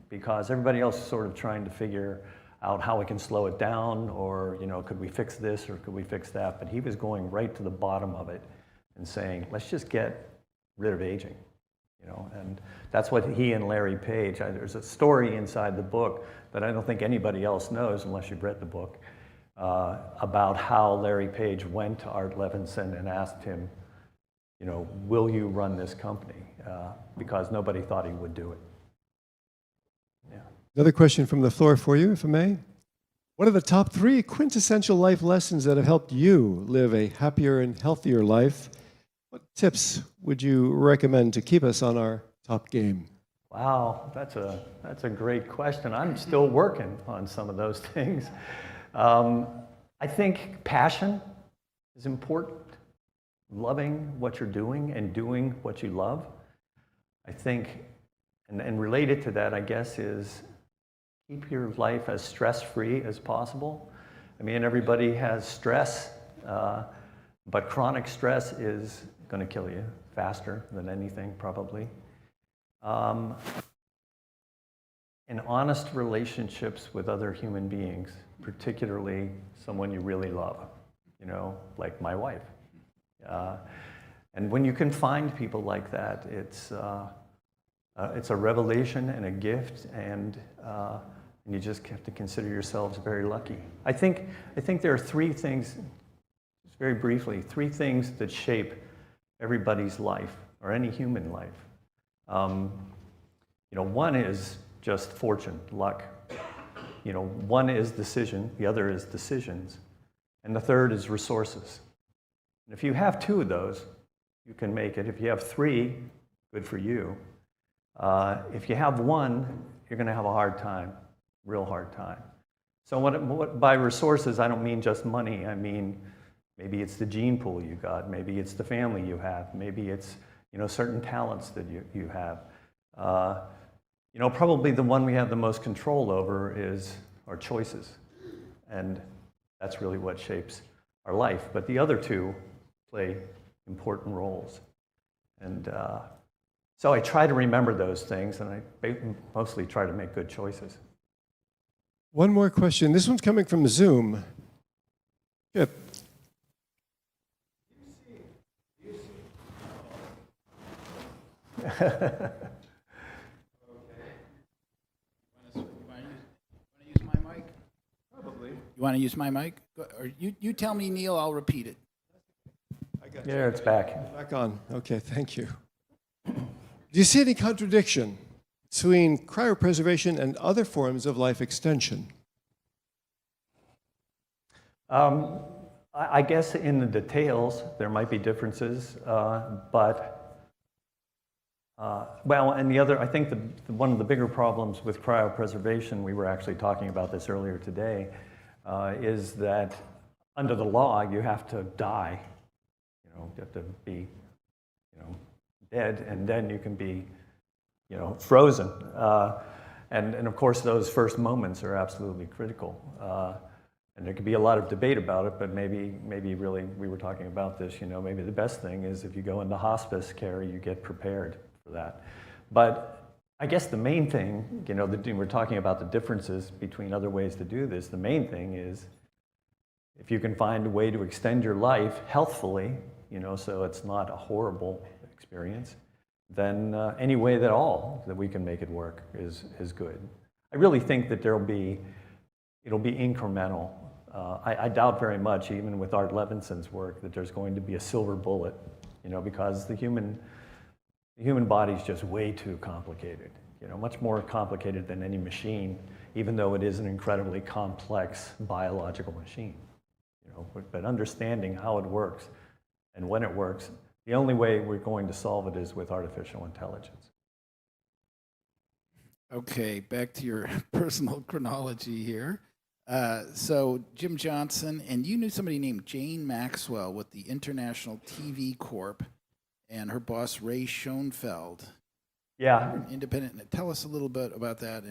because everybody else is sort of trying to figure out how we can slow it down, or, you know, could we fix this or could we fix that? But he was going right to the bottom of it and saying, let's just get rid of aging, you know. And that's what he and Larry Page, there's a story inside the book that I don't think anybody else knows unless you've read the book, about how Larry Page went to Art Levinson and asked him, you know, will you run this company? Because nobody thought he would do it. Yeah. Another question from the floor for you, if I may. What are the top 3 quintessential life lessons that have helped you live a happier and healthier life? What tips would you recommend to keep us on our top game? Wow, that's a great question. I'm still working on some of those things. I think passion is important. Loving what you're doing and doing what you love. I think, and related to that, I guess, is keep your life as stress-free as possible. I mean, everybody has stress, but chronic stress is going to kill you faster than anything, probably. And honest relationships with other human beings, particularly someone you really love, you know, like my wife. And when you can find people like that, it's a revelation and a gift, and you just have to consider yourselves very lucky. I think there are 3 things, just very briefly, 3 things that shape everybody's life, or any human life. You know, one is just fortune, luck. You know, one is decision, the other is decisions, and the third is resources. And if you have 2 of those, you can make it. If you have 3, good for you. If you have 1, you're going to have a hard time, real hard time. So what by resources, I don't mean just money. I mean, maybe it's the gene pool you got. Maybe it's the family you have. Maybe it's, you know, certain talents that you have. You know, probably the one we have the most control over is our choices. And that's really what shapes our life. But the other 2 play important roles. And so I try to remember those things, and I mostly try to make good choices. One more question. This one's coming from Zoom. Chip. You want to use my mic? Or you tell me, Neil, I'll repeat it. Yeah, it's back. Back on. Okay, thank you. Do you see any contradiction between cryopreservation and other forms of life extension? I guess in the details there might be differences, well, and the other, I think one of the bigger problems with cryopreservation, we were actually talking about this earlier today, is that under the law you have to die. You have to be, dead, and then you can be, frozen. And of course, those first moments are absolutely critical. And there could be a lot of debate about it, but maybe really, we were talking about this, maybe the best thing is if you go into hospice care, you get prepared for that. But I guess the main thing, we're talking about the differences between other ways to do this. The main thing is if you can find a way to extend your life healthfully, so it's not a horrible experience, then any way at all that we can make it work is good. I really think that it'll be incremental. I doubt very much, even with Art Levinson's work, that there's going to be a silver bullet, because the human body is just way too complicated, much more complicated than any machine, even though it is an incredibly complex biological machine. But understanding how it works and when it works, the only way we're going to solve it is with artificial intelligence. Okay, back to your personal chronology here. So Jim Johnson, and you knew somebody named Jane Maxwell with the International TV Corp, and her boss Ray Schoenfeld. Yeah. Independent. Tell us a little bit about that.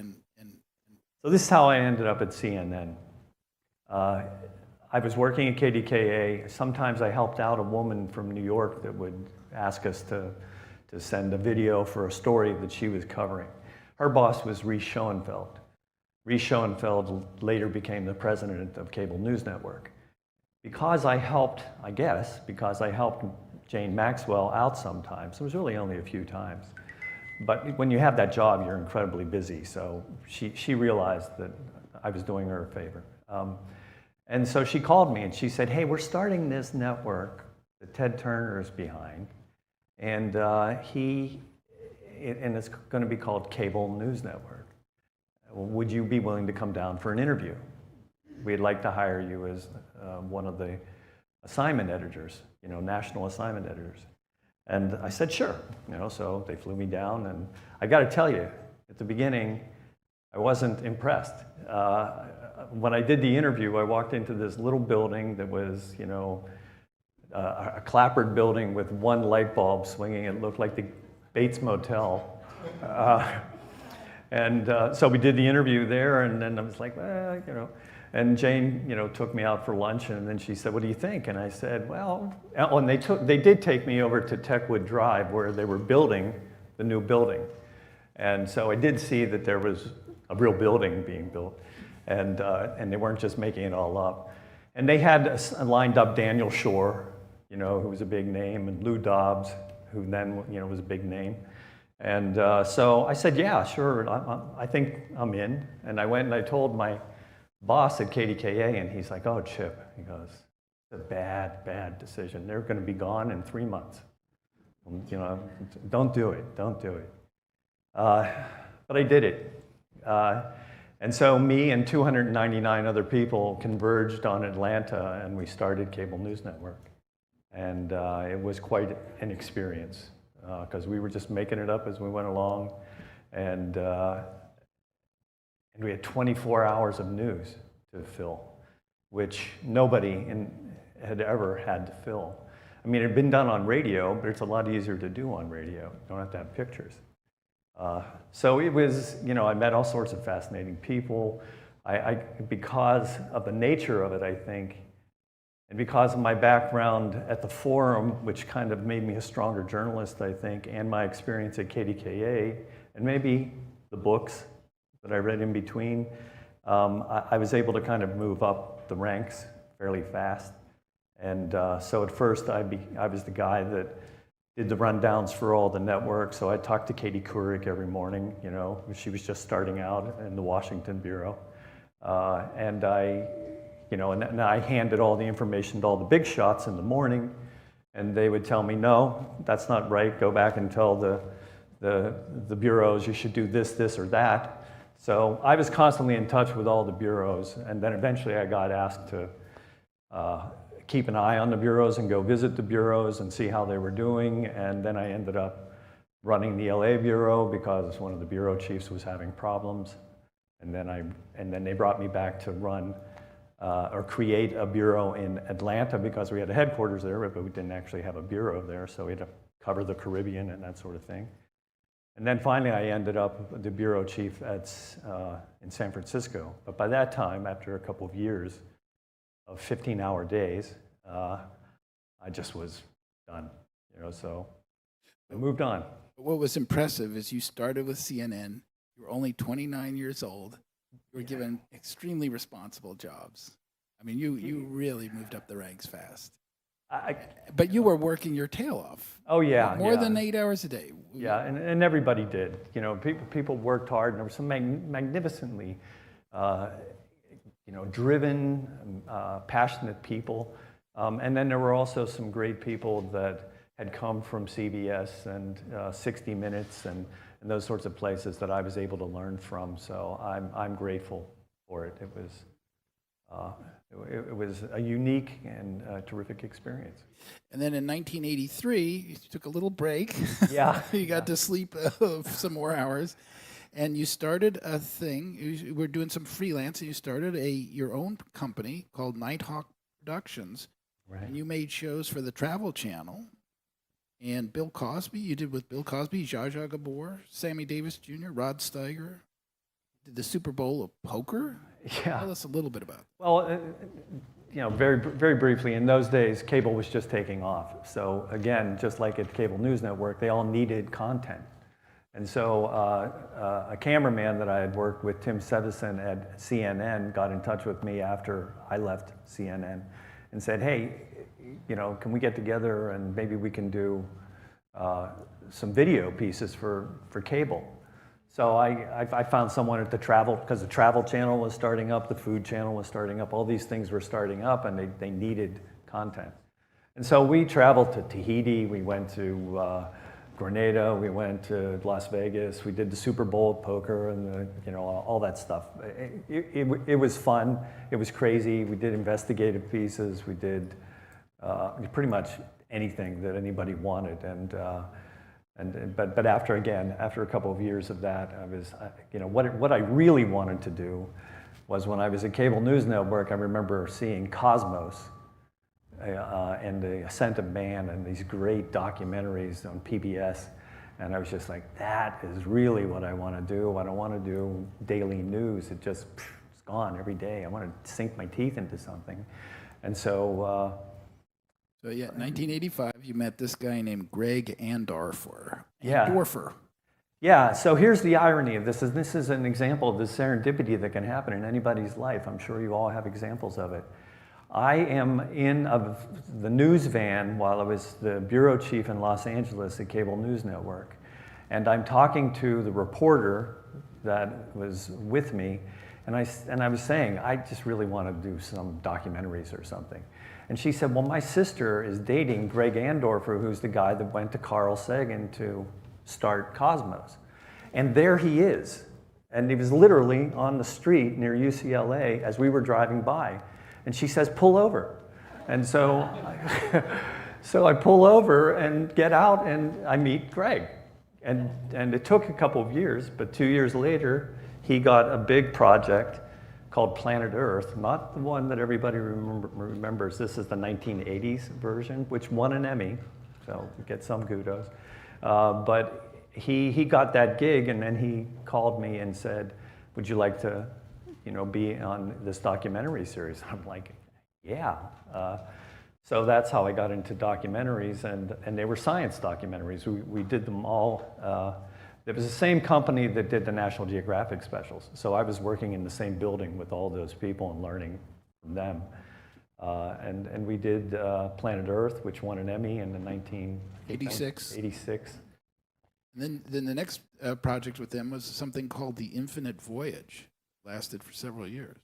So this is how I ended up at CNN. I was working at KDKA. Sometimes I helped out a woman from New York that would ask us to send a video for a story that she was covering. Her boss was Ray Schoenfeld. Ray Schoenfeld later became the president of Cable News Network. Because I helped Jane Maxwell out sometimes, it was really only a few times, but when you have that job, you're incredibly busy, so she realized that I was doing her a favor. And so she called me and she said, hey, we're starting this network that Ted Turner is behind, and it's going to be called Cable News Network. Would you be willing to come down for an interview? We'd like to hire you as one of the assignment editors, national assignment editors. And I said, sure. So they flew me down, and I got to tell you, at the beginning, I wasn't impressed. When I did the interview, I walked into this little building that was, a clapboard building with one light bulb swinging. It looked like the Bates Motel. So we did the interview there, and then I was like, well, and Jane, took me out for lunch, and then she said, what do you think? And I said, well, and they did take me over to Techwood Drive, where they were building the new building. And so I did see that there was a real building being built, and they weren't just making it all up. And they had lined up Daniel Shore, who was a big name, and Lou Dobbs, who then, was a big name. And so I said, yeah, sure, I think I'm in. And I went and I told my boss at KDKA, and he's like, oh, Chip, he goes, it's a bad decision. They're going to be gone in 3 months. Don't do it. But I did it. And so me and 299 other people converged on Atlanta, and we started Cable News Network. And it was quite an experience, because we were just making it up as we went along. And we had 24 hours of news to fill, which nobody had ever had to fill. I mean, it had been done on radio, but it's a lot easier to do on radio. You don't have to have pictures. So it was, I met all sorts of fascinating people. Because of the nature of it, I think, and because of my background at the Forum, which kind of made me a stronger journalist, I think, and my experience at KDKA, and maybe the books that I read in between, I was able to kind of move up the ranks fairly fast. And so at first I was the guy that did the rundowns for all the networks. So I talked to Katie Couric every morning, you know, she was just starting out in the Washington Bureau. And I handed all the information to all the big shots in the morning, and they would tell me, no, that's not right, go back and tell the bureaus you should do this, this, or that. So I was constantly in touch with all the bureaus, and then eventually I got asked to keep an eye on the bureaus and go visit the bureaus and see how they were doing, and then I ended up running the LA bureau because one of the bureau chiefs was having problems, and then they brought me back to run or create a bureau in Atlanta because we had a headquarters there, but we didn't actually have a bureau there, so we had to cover the Caribbean and that sort of thing. And then finally I ended up the bureau chief in San Francisco. But by that time, after a couple of years of 15-hour days, I just was done, you know, so I moved on. What was impressive is you started with CNN, you were only 29 years old, you were given extremely responsible jobs. I mean, you really moved up the ranks fast. But you were working your tail off. Oh yeah, more than 8 hours a day. Yeah, and everybody did. You know, people worked hard, and there were some magnificently, driven, passionate people. And then there were also some great people that had come from CBS and 60 Minutes and those sorts of places that I was able to learn from. So I'm grateful for it. It was a unique and terrific experience. And then in 1983, you took a little break. Yeah. You got to sleep some more hours. And you started a thing. You were doing some freelance, and you started your own company called Nighthawk Productions. Right. And you made shows for the Travel Channel. And Bill Cosby, you did with Bill Cosby, Zsa Zsa Gabor, Sammy Davis Jr., Rod Steiger. Did the Super Bowl of poker? Yeah. Tell us a little bit about it. Well, very, very briefly, in those days, cable was just taking off. So again, just like at Cable News Network, they all needed content. And so a cameraman that I had worked with, Tim Sevison at CNN, got in touch with me after I left CNN and said, hey, can we get together and maybe we can do some video pieces for cable. So I found someone at because the Travel Channel was starting up, the Food Channel was starting up, all these things were starting up, and they needed content. And so we traveled to Tahiti, we went to Grenada, we went to Las Vegas, we did the Super Bowl of poker and all that stuff. It was fun, it was crazy, we did investigative pieces, we did pretty much anything that anybody wanted. But after a couple of years of that, I was, what I really wanted to do was when I was at Cable News Network, I remember seeing Cosmos and The Ascent of Man and these great documentaries on PBS. And I was just like, that is really what I want to do. I don't want to do daily news. It's gone every day. I want to sink my teeth into something. And so, 1985, you met this guy named Greg Andorfer. Yeah. Andorfer. Yeah, so here's the irony of this. This is an example of the serendipity that can happen in anybody's life. I'm sure you all have examples of it. I am in the news van while I was the bureau chief in Los Angeles at Cable News Network. And I'm talking to the reporter that was with me, and I was saying, I just really want to do some documentaries or something. And she said, well, my sister is dating Greg Andorfer, who's the guy that went to Carl Sagan to start Cosmos. And there he is. And he was literally on the street near UCLA as we were driving by. And she says, pull over. And so, I pull over and get out and I meet Greg. And it took a couple of years, but 2 years later, he got a big project called Planet Earth, not the one that everybody remembers. This is the 1980s version, which won an Emmy, so get some kudos. But he got that gig, and then he called me and said, would you like to be on this documentary series? I'm like, yeah. So that's how I got into documentaries, and they were science documentaries. We did them all. It was the same company that did the National Geographic specials. So I was working in the same building with all those people and learning from them. And we did Planet Earth, which won an Emmy in the 86. 86. And then the next project with them was something called The Infinite Voyage. Lasted for several years.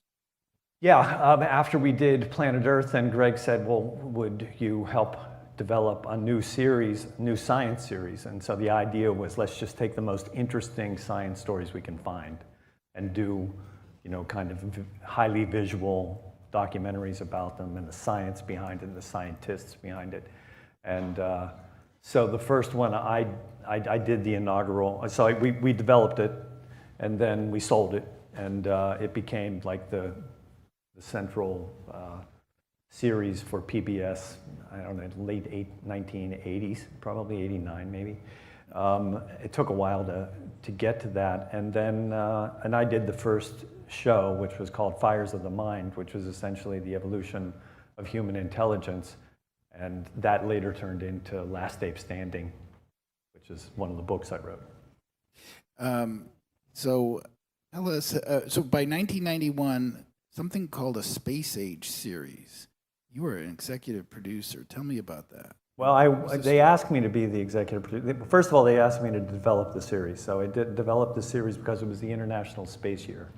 Yeah, after we did Planet Earth, then Greg said, well, would you help develop a new series, new science series? And so the idea was, let's just take the most interesting science stories we can find and do, kind of highly visual documentaries about them and the science behind it and the scientists behind it. And so the first one, I did the inaugural, so we developed it, and then we sold it, and it became like the central series for PBS, I don't know, late 1980s, probably 89 maybe. It took a while to get to that, and then and I did the first show, which was called Fires of the Mind, which was essentially the evolution of human intelligence, and that later turned into Last Ape Standing, which is one of the books I wrote. So tell us, so by 1991, something called a Space Age series. You were an executive producer. Tell me about that. Well, they asked me to be the executive producer. First of all, they asked me to develop the series. So I did develop the series because it was the International Space Year.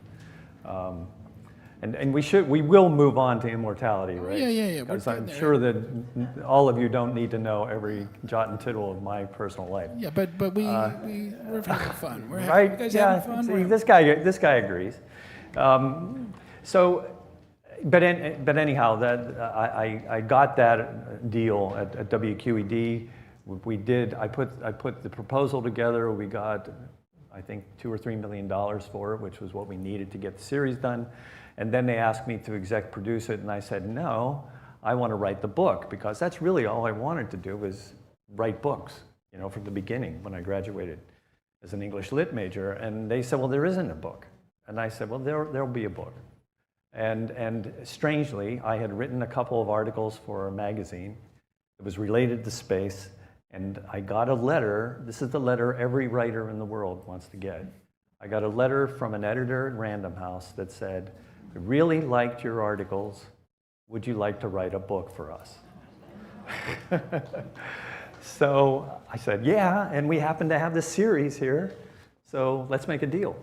And we will move on to Immortality, right? Yeah. Because I'm sure that all of you don't need to know every jot and tittle of my personal life. Yeah, but we're having fun. We're right? You guys Yeah. having fun? See, this guy agrees. But anyhow, that I got that deal at WQED. I put the proposal together. We got, I think, $2 or $3 million for it, which was what we needed to get the series done. And then they asked me to exec produce it, and I said, no, I want to write the book, because that's really all I wanted to do was write books, from the beginning when I graduated as an English lit major. And they said, well, there isn't a book. And I said, well, there'll be a book. And strangely, I had written a couple of articles for a magazine that was related to space, and I got a letter. This is the letter every writer in the world wants to get. I got a letter from an editor at Random House that said, "I really liked your articles. Would you like to write a book for us?" So I said, yeah, and we happen to have this series here, so let's make a deal.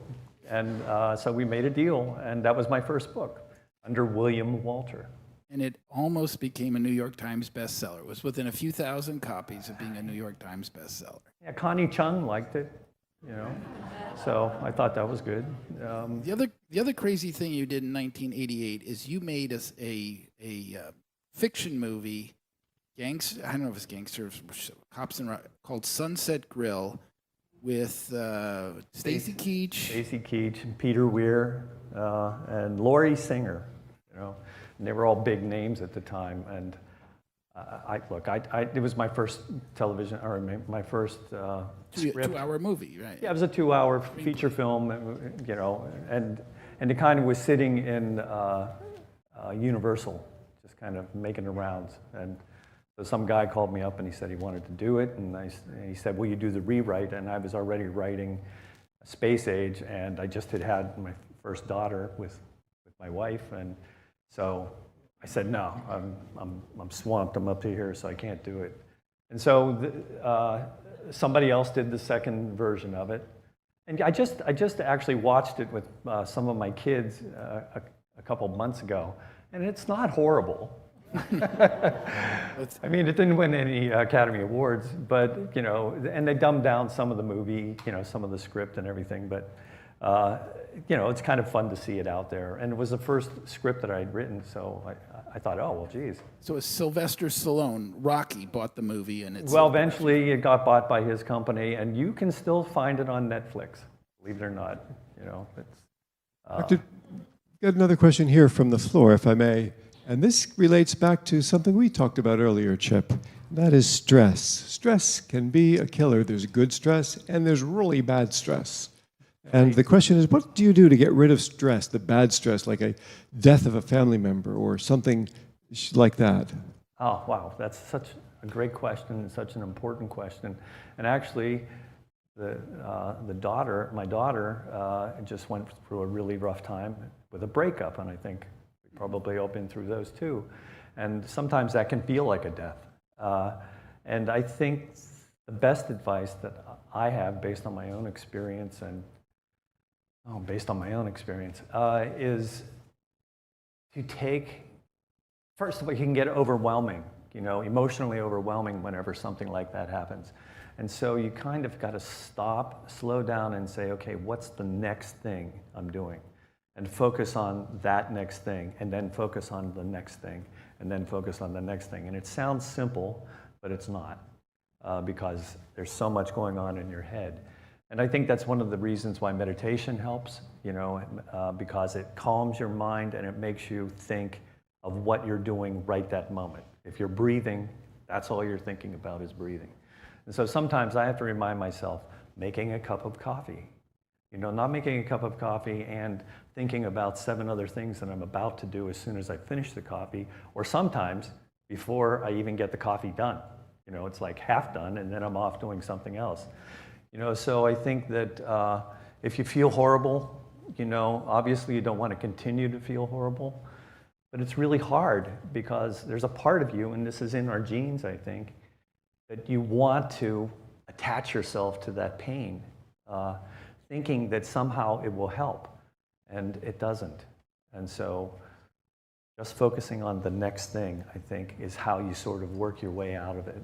And so we made a deal, and that was my first book, under William Walter. And it almost became a New York Times bestseller. It was within a few thousand copies of being a New York Times bestseller. Yeah, Connie Chung liked it, so I thought that was good. The other crazy thing you did in 1988 is you made us a fiction movie, I don't know if it's gangsters, cops and rock, called Sunset Grill, with Stacy Keach, and Peter Weir, and Laurie Singer, and they were all big names at the time. And it was my first television, or my first script. 2-hour movie, right? Yeah, it was a 2-hour feature film, and it kind of was sitting in Universal, just kind of making the rounds. And so some guy called me up and he said he wanted to do it, and he said, will you do the rewrite? And I was already writing Space Age, and I just had my first daughter with my wife, and so I said, no, I'm swamped, I'm up to here, so I can't do it. And so somebody else did the second version of it, and I just actually watched it with some of my kids a couple months ago, and it's not horrible. I mean, it didn't win any Academy Awards, but, and they dumbed down some of the movie, some of the script and everything, but, it's kind of fun to see it out there. And it was the first script that I had written, so I thought, oh, well, geez. So it's Sylvester Stallone, Rocky, bought the movie, and it's... Well, eventually it got bought by his company, and you can still find it on Netflix, believe it or not. Doctor, got another question here from the floor, if I may. And this relates back to something we talked about earlier, Chip. That is stress. Stress can be a killer. There's good stress and there's really bad stress. And the question is, what do you do to get rid of stress, the bad stress, like a death of a family member or something like that? Oh, wow. That's such a great question and such an important question. And actually, my daughter just went through a really rough time with a breakup, and I think we've probably all been through those too. And sometimes that can feel like a death. And I think the best advice that I have, based on my own experience, is to take. First of all, you can get overwhelming, emotionally overwhelming whenever something like that happens. And so you kind of got to stop, slow down, and say, okay, what's the next thing I'm doing? And focus on that next thing, and then focus on the next thing, and then focus on the next thing. And it sounds simple, but it's not, because there's so much going on in your head. And I think that's one of the reasons why meditation helps, because it calms your mind and it makes you think of what you're doing right that moment. If you're breathing, that's all you're thinking about is breathing. And so sometimes I have to remind myself, making a cup of coffee. Not making a cup of coffee and thinking about 7 other things that I'm about to do as soon as I finish the coffee, or sometimes before I even get the coffee done. It's like half done and then I'm off doing something else. So I think that if you feel horrible, obviously you don't want to continue to feel horrible. But it's really hard because there's a part of you, and this is in our genes, I think, that you want to attach yourself to that pain, thinking that somehow it will help, and it doesn't. And so just focusing on the next thing, I think, is how you sort of work your way out of it.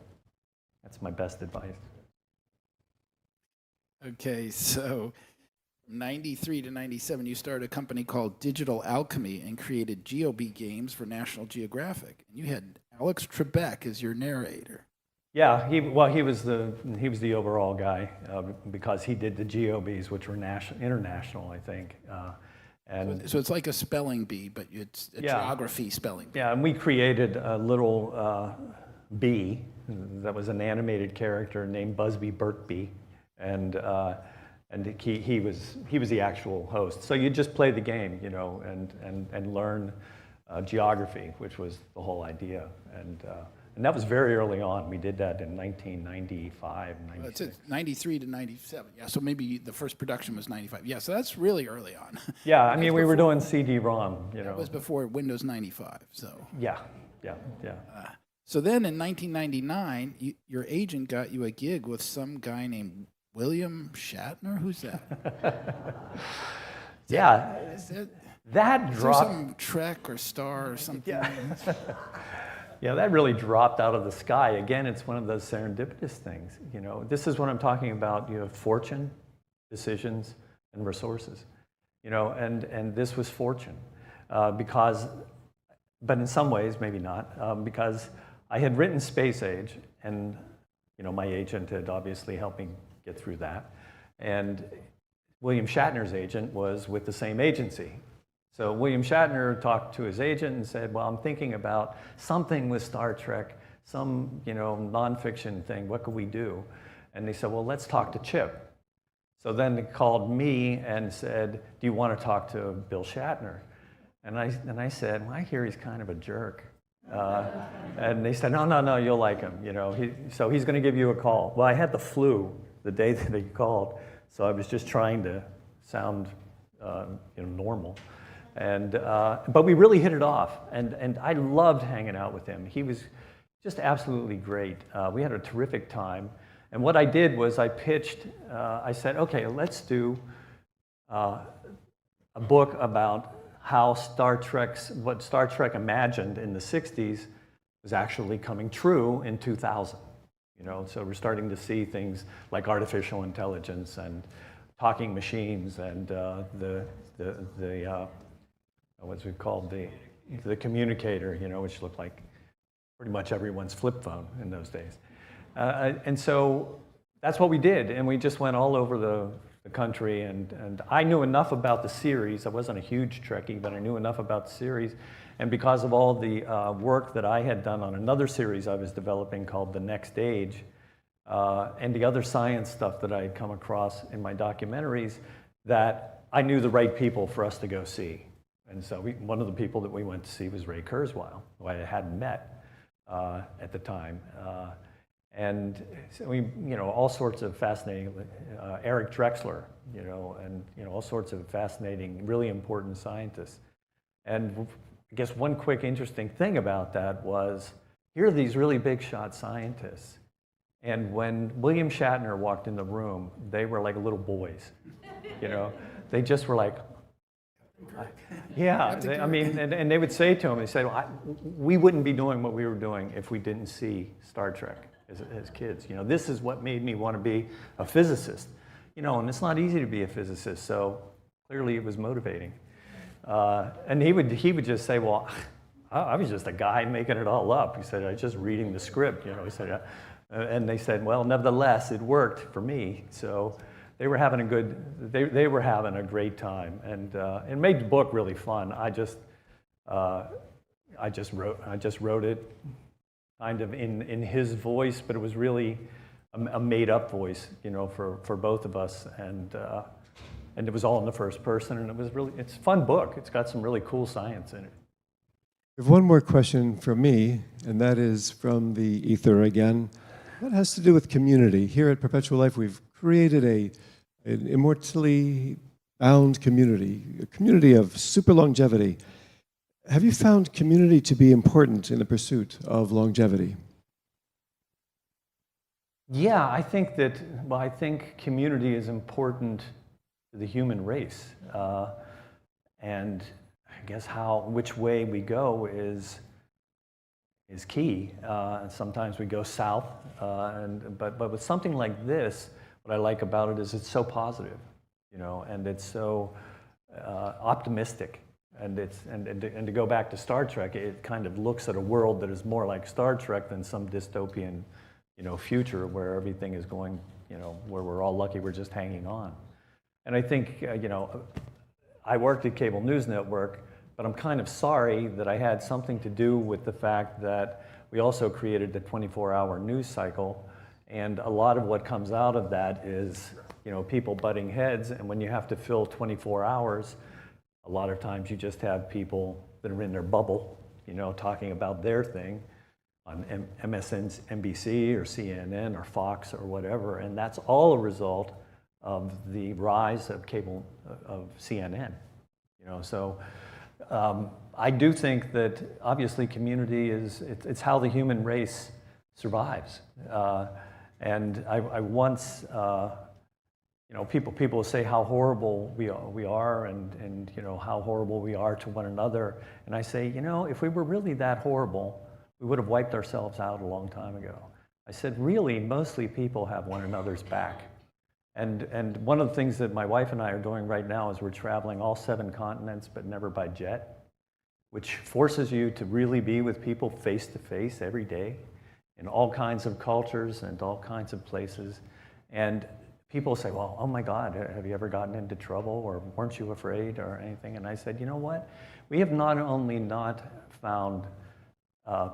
That's my best advice. Okay, so 93 to 97, you started a company called Digital Alchemy and created GeoB games for National Geographic. And you had Alex Trebek as your narrator. Yeah, he was the overall guy because he did the GeoBs, which were international, I think. So it's like a spelling bee, but it's a geography spelling bee. Yeah, and we created a little bee that was an animated character named Busby Burtby, and he was the actual host. So you just play the game, and learn geography, which was the whole idea. And that was very early on. We did that in 1995, 96. It's 93 to 97. Yeah, so maybe the first production was 95. Yeah, so that's really early on. Yeah, I mean, we were doing CD-ROM, That was before Windows 95, so. Yeah. So then in 1999, your agent got you a gig with some guy named William Shatner? Who's that? Yeah. That dropped. Some Trek or Star or something? Yeah. Yeah, that really dropped out of the sky. Again, it's one of those serendipitous things. This is what I'm talking about. You have fortune, decisions, and resources. And this was fortune, but in some ways, maybe not, because I had written Space Age, and my agent had obviously helped me get through that. And William Shatner's agent was with the same agency. So William Shatner talked to his agent and said, well, I'm thinking about something with Star Trek, some nonfiction thing. What could we do? And they said, well, let's talk to Chip. So then they called me and said, do you want to talk to Bill Shatner? And I said, well, I hear he's kind of a jerk. And they said, no, you'll like him. So he's going to give you a call. Well, I had the flu the day that he called, so I was just trying to sound normal. But we really hit it off, and I loved hanging out with him. He was just absolutely great. We had a terrific time. And what I did was I pitched, I said, okay, let's do a book about how what Star Trek imagined in the 60s was actually coming true in 2000. So we're starting to see things like artificial intelligence and talking machines and what's it called, the communicator, which looked like pretty much everyone's flip phone in those days. And so that's what we did, and we just went all over the country, and I knew enough about the series. I wasn't a huge Trekkie, but I knew enough about the series, and because of all the work that I had done on another series I was developing called The Next Age, and the other science stuff that I had come across in my documentaries, that I knew the right people for us to go see. And so one of the people that we went to see was Ray Kurzweil, who I hadn't met at the time. And so all sorts of fascinating, Eric Drexler, and all sorts of fascinating, really important scientists. And I guess one quick interesting thing about that was, here are these really big shot scientists. And when William Shatner walked in the room, they were like little boys, They just were like, yeah, and they would say to him, they said, well, we wouldn't be doing what we were doing if we didn't see Star Trek as kids. This is what made me want to be a physicist. And it's not easy to be a physicist, so clearly it was motivating. And he would just say, well, I was just a guy making it all up. He said, I was just reading the script, He said, and they said, well, nevertheless, it worked for me. So they were having they were having a great time, and it made the book really fun. I just wrote it kind of in his voice, but it was really a made-up voice, for both of us, and it was all in the first person, and it's a fun book. It's got some really cool science in it. We have one more question from me, and that is from the ether again. That has to do with community. Here at Perpetual Life, we've created an immortally bound community, a community of super longevity. Have you found community to be important in the pursuit of longevity? Yeah, I think community is important to the human race. And I guess which way we go is key. Sometimes we go south, but with something like this, what I like about it is it's so positive, and it's so optimistic. And to go back to Star Trek, it kind of looks at a world that is more like Star Trek than some dystopian, future where everything is going, where we're all lucky we're just hanging on. And I think, I worked at Cable News Network, but I'm kind of sorry that I had something to do with the fact that we also created the 24-hour news cycle, and a lot of what comes out of that is, people butting heads, and when you have to fill 24 hours, a lot of times you just have people that are in their bubble, talking about their thing on MSNBC or CNN or Fox or whatever, and that's all a result of the rise of CNN. So I do think that obviously community it's how the human race survives. And I once, people say how horrible we are and how horrible we are to one another. And I say, if we were really that horrible, we would have wiped ourselves out a long time ago. I said, really, mostly people have one another's back. And one of the things that my wife and I are doing right now is we're traveling all 7 continents, but never by jet, which forces you to really be with people face to face every day in all kinds of cultures and all kinds of places. And people say, well, oh my God, have you ever gotten into trouble, or weren't you afraid or anything? And I said, you know what? We have not only not found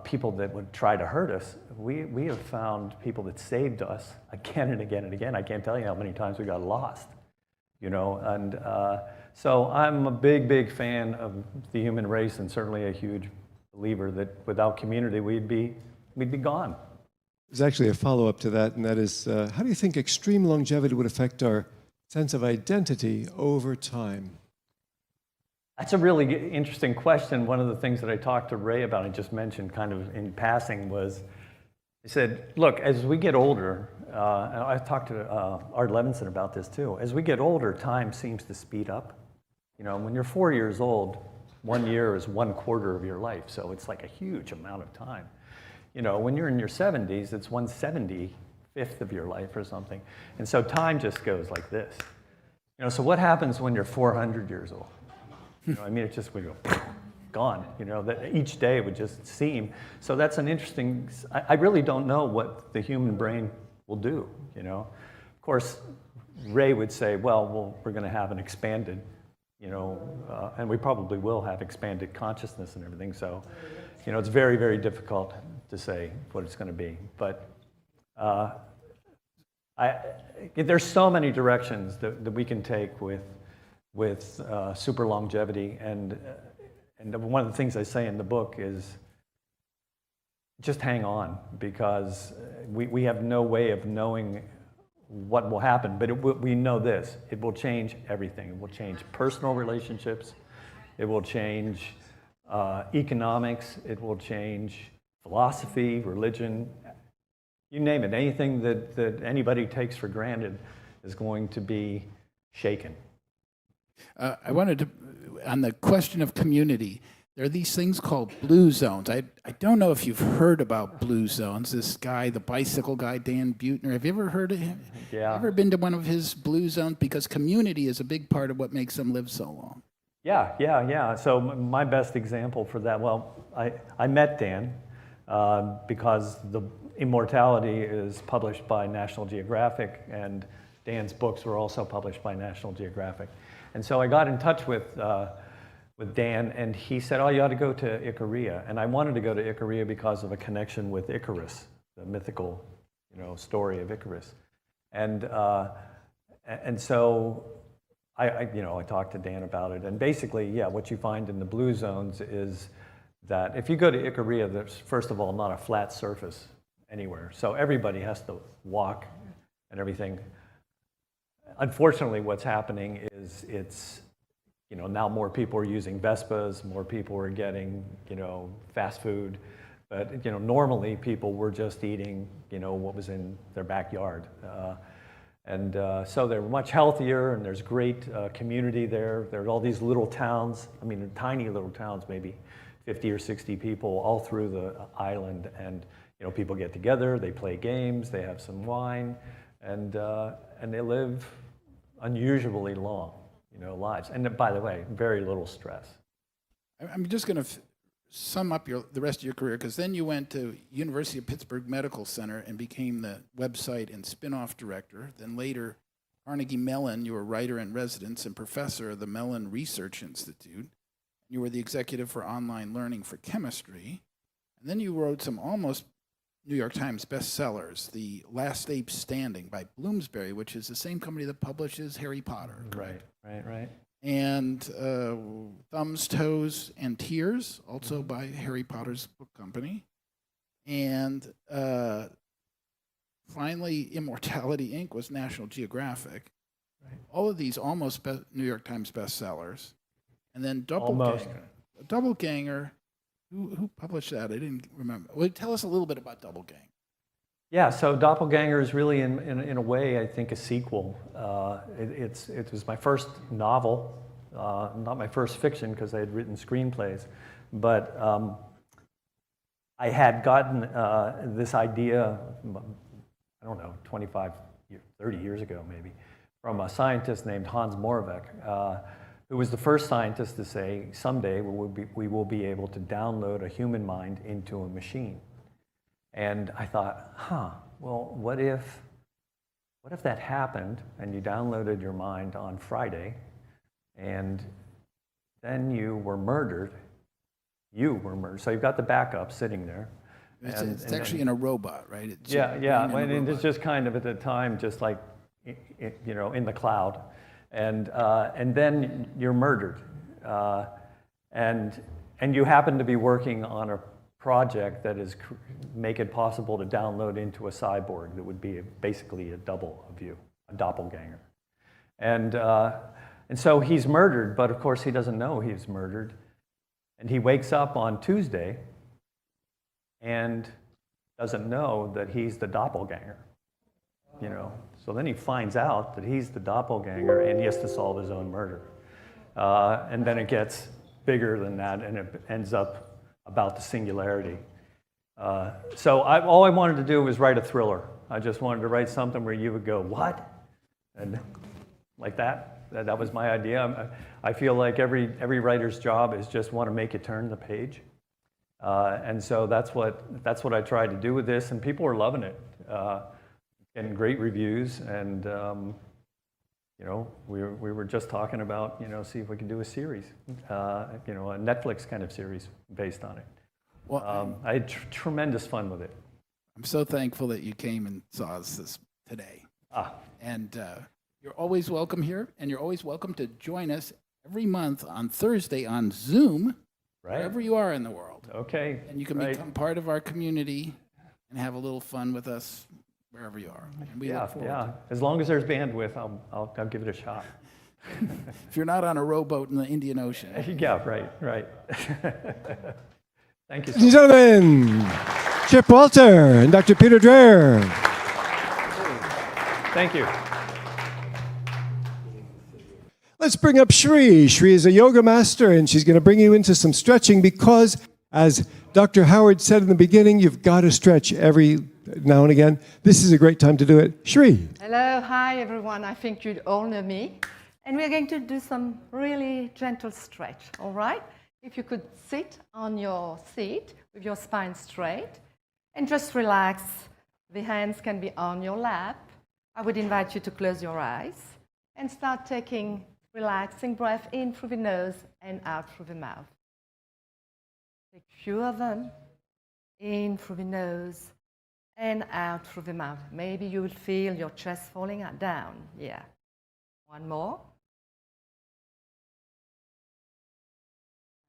people that would try to hurt us, we have found people that saved us again and again and again. I can't tell you how many times we got lost, and so I'm a big, big fan of the human race, and certainly a huge believer that without community, we'd be gone. There's actually a follow-up to that, and that is, how do you think extreme longevity would affect our sense of identity over time? That's a really interesting question. One of the things that I talked to Ray about, I just mentioned kind of in passing, was he said, look, as we get older, and I talked to Art Levinson about this too, as we get older, time seems to speed up. When you're 4 years old, 1 year is 1/4 of your life, so it's like a huge amount of time. When you're in your 70s, it's 1/75th of your life or something. And so time just goes like this. So what happens when you're 400 years old? It just would go gone. That each day would just seem. So that's an interesting. I really don't know what the human brain will do. Of course, Ray would say, well, we're going to have an expanded, and we probably will have expanded consciousness and everything. So, it's very, very difficult to say what it's going to be. But there's so many directions that we can take with super longevity, and one of the things I say in the book is just hang on, because we have no way of knowing what will happen, but we know this: it will change everything. It will change personal relationships, it will change economics, it will change philosophy, religion, you name it. Anything that anybody takes for granted is going to be shaken. I wanted to, on the question of community, there are these things called blue zones. I don't know if you've heard about blue zones. This guy, the bicycle guy, Dan Buettner, have you ever heard of him? Yeah. Ever been to one of his blue zones? Because community is a big part of what makes them live so long. Yeah. So my best example for that, well, I met Dan because the Immortality is published by National Geographic, and Dan's books were also published by National Geographic. And so I got in touch with Dan, and he said, oh, you ought to go to Icaria. And I wanted to go to Icaria because of a connection with Icarus, the mythical, story of Icarus. And so I talked to Dan about it. And basically, yeah, what you find in the blue zones is that if you go to Icaria, there's, first of all, not a flat surface anywhere. So everybody has to walk and everything. Unfortunately, what's happening is it's, now more people are using Vespas, more people are getting, fast food. But, normally people were just eating, what was in their backyard. So they're much healthier, and there's great community there. There are all these little towns, tiny little towns, maybe 50 or 60 people all through the island. And, people get together, they play games, they have some wine, and they live unusually long, lives. And by the way, very little stress. I'm just going to sum up the rest of your career, because then you went to University of Pittsburgh Medical Center and became the website and spin-off director. Then later, Carnegie Mellon, you were writer in residence and professor of the Mellon Research Institute. You were the executive for online learning for chemistry. And then you wrote some almost New York Times bestsellers, The Last Ape Standing by Bloomsbury, which is the same company that publishes Harry Potter. Right. And Thumbs, Toes, and Tears, also by Harry Potter's book company. And finally, Immortality, Inc. was National Geographic. Right. All of these almost New York Times bestsellers. And then Doppelganger. Who published that? I didn't remember. Well, tell us a little bit about Doppelganger. Yeah, so Doppelganger is really, in a way, I think, a sequel. It was my first novel, not my first fiction, because I had written screenplays. But I had gotten this idea, 25, 30 years ago, maybe, from a scientist named Hans Moravec, who was the first scientist to say, someday we will be able to download a human mind into a machine. And I thought, well, what if that happened and you downloaded your mind on Friday and then you were murdered? So you've got the backup sitting there. It's actually in a robot, right? And it's just kind of at the time, just like, in the cloud. And then you're murdered. And you happen to be working on a project that is make it possible to download into a cyborg that would be basically a double of you, a doppelganger. And so he's murdered, but of course he doesn't know he's murdered. And he wakes up on Tuesday and doesn't know that he's the doppelganger, So then he finds out that he's the doppelganger, and he has to solve his own murder. And then it gets bigger than that, and it ends up about the singularity. So all I wanted to do was write a thriller. I just wanted to write something where you would go, what? And like that. That was my idea. I feel like every writer's job is just want to make you turn the page. And so that's what I tried to do with this, and people are loving it. Getting great reviews, and we were just talking about see if we can do a series, a Netflix kind of series based on it. Well, I had tremendous fun with it. I'm so thankful that you came and saw us today. And you're always welcome here, and you're always welcome to join us every month on Thursday on Zoom. Right. wherever you are in the world. Okay. And you can right. become part of our community and have a little fun with us wherever you are. And we look forward to it. As long as there's bandwidth, I'll give it a shot. If you're not on a rowboat in the Indian Ocean. Yeah, right. Thank you. Ladies and gentlemen, Chip Walter and Dr. Peter Dreher. Thank you. Let's bring up Shri. Shri is a yoga master, and she's going to bring you into some stretching because, as Dr. Howard said in the beginning, you've got to stretch every now and again. This is a great time to do it. Shri. Hello, hi everyone. I think you all know me. And we're going to do some really gentle stretch, all right? If you could sit on your seat with your spine straight and just relax. The hands can be on your lap. I would invite you to close your eyes and start taking relaxing breath in through the nose and out through the mouth. Take a few of them in through the nose and out through the mouth. Maybe you will feel your chest falling down. Yeah. One more.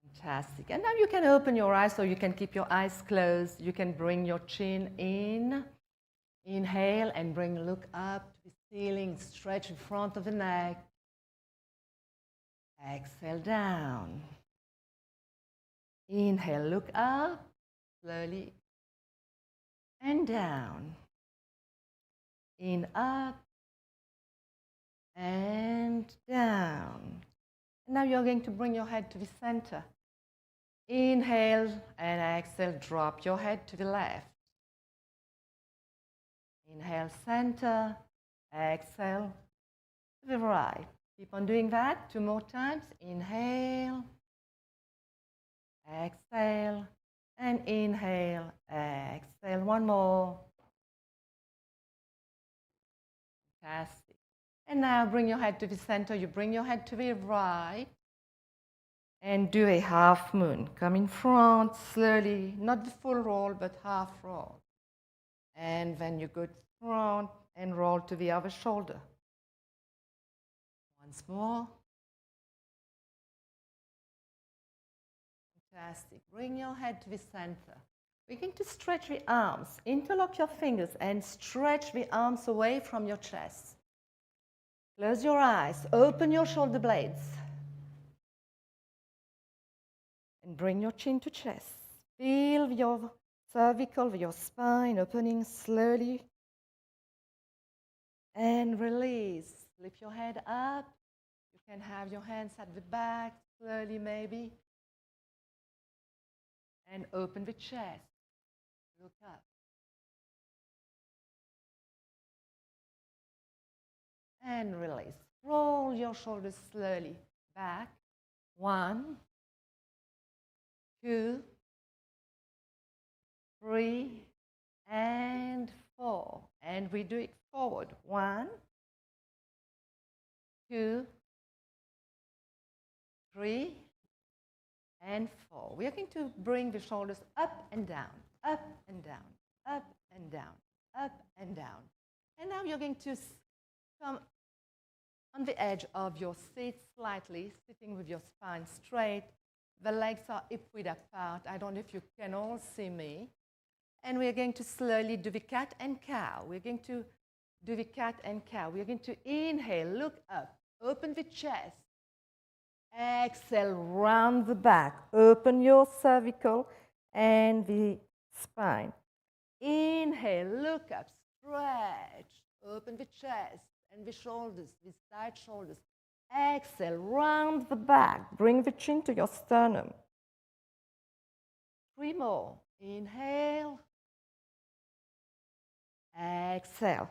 Fantastic. And now you can open your eyes, or you can keep your eyes closed. You can bring your chin in. Inhale and look up to the ceiling. Stretch in front of the neck. Exhale down. Inhale, look up slowly and down. In, up and down. Now you're going to bring your head to the center. Inhale and exhale, drop your head to the left. Inhale, center, exhale, to the right. Keep on doing that 2 more times. Inhale, exhale, and inhale, exhale. One more. Fantastic. And now bring your head to the center. You bring your head to the right. And do a half moon. Come in front slowly, not the full roll, but half roll. And then you go to front and roll to the other shoulder. Once more. Fantastic. Bring your head to the center. We're going to stretch the arms. Interlock your fingers and stretch the arms away from your chest. Close your eyes. Open your shoulder blades. And bring your chin to chest. Feel your cervical, your spine opening slowly. And release. Lift your head up. You can have your hands at the back, slowly maybe. And open the chest. Look up. And release. Roll your shoulders slowly back. 1, 2, 3, and 4. And we do it forward. 1, 2, 3, and 4. We are going to bring the shoulders up and down, up and down, up and down, up and down. And now you're going to come on the edge of your seat slightly, sitting with your spine straight. The legs are hip-width apart. I don't know if you can all see me. And we're going to slowly do the cat and cow. We're going to do the cat and cow. We're going to inhale, look up, open the chest. Exhale, round the back. Open your cervical and the spine. Inhale, look up, stretch. Open the chest and the shoulders, the side shoulders. Exhale, round the back. Bring the chin to your sternum. 3 more. Inhale. Exhale.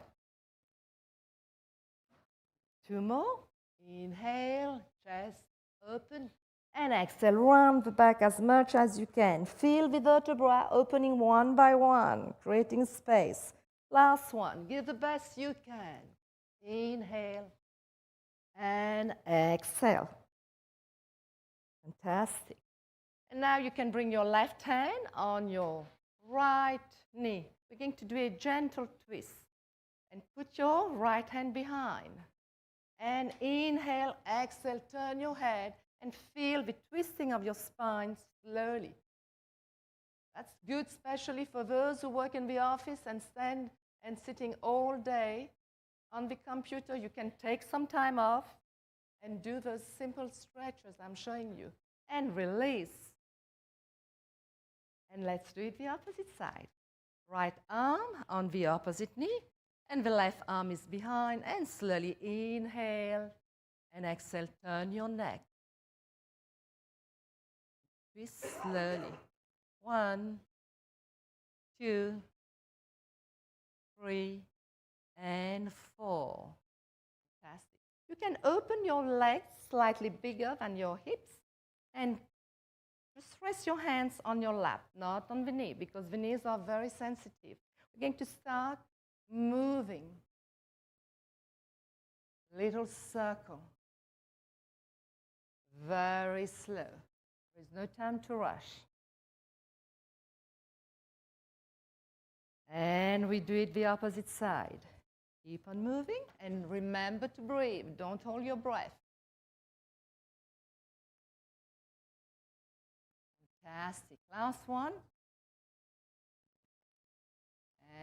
2 more. Inhale, chest open. And exhale, round the back as much as you can. Feel the vertebra opening one by one, creating space. Last one. Give the best you can. Inhale. And exhale. Fantastic. And now you can bring your left hand on your right knee. We're going to do a gentle twist. And put your right hand behind. And inhale, exhale, turn your head and feel the twisting of your spine slowly. That's good, especially for those who work in the office and stand and sitting all day on the computer. You can take some time off and do those simple stretches I'm showing you and release. And let's do it the opposite side. Right arm on the opposite knee, and the left arm is behind, and slowly inhale and exhale, turn your neck. Twist slowly. 1, 2, 3, and 4. Fantastic. You can open your legs slightly bigger than your hips and just rest your hands on your lap, not on the knee, because the knees are very sensitive. We're going to start moving. Little circle. Very slow. There's no time to rush. And we do it the opposite side. Keep on moving and remember to breathe. Don't hold your breath. Fantastic. Last one.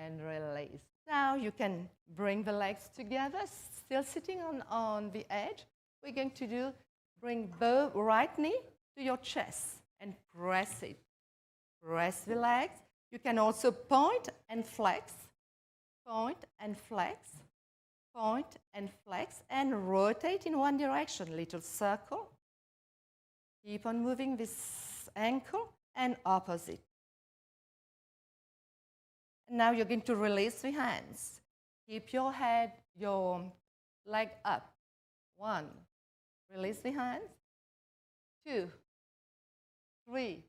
And release. Now you can bring the legs together, still sitting on the edge. We're going to bring the right knee to your chest and press it. Press the legs. You can also point and flex, point and flex, point and flex, and rotate in one direction. Little circle. Keep on moving this ankle and opposite. Now you're going to release the hands. Keep your leg up. 1. Release the hands. 2, 3,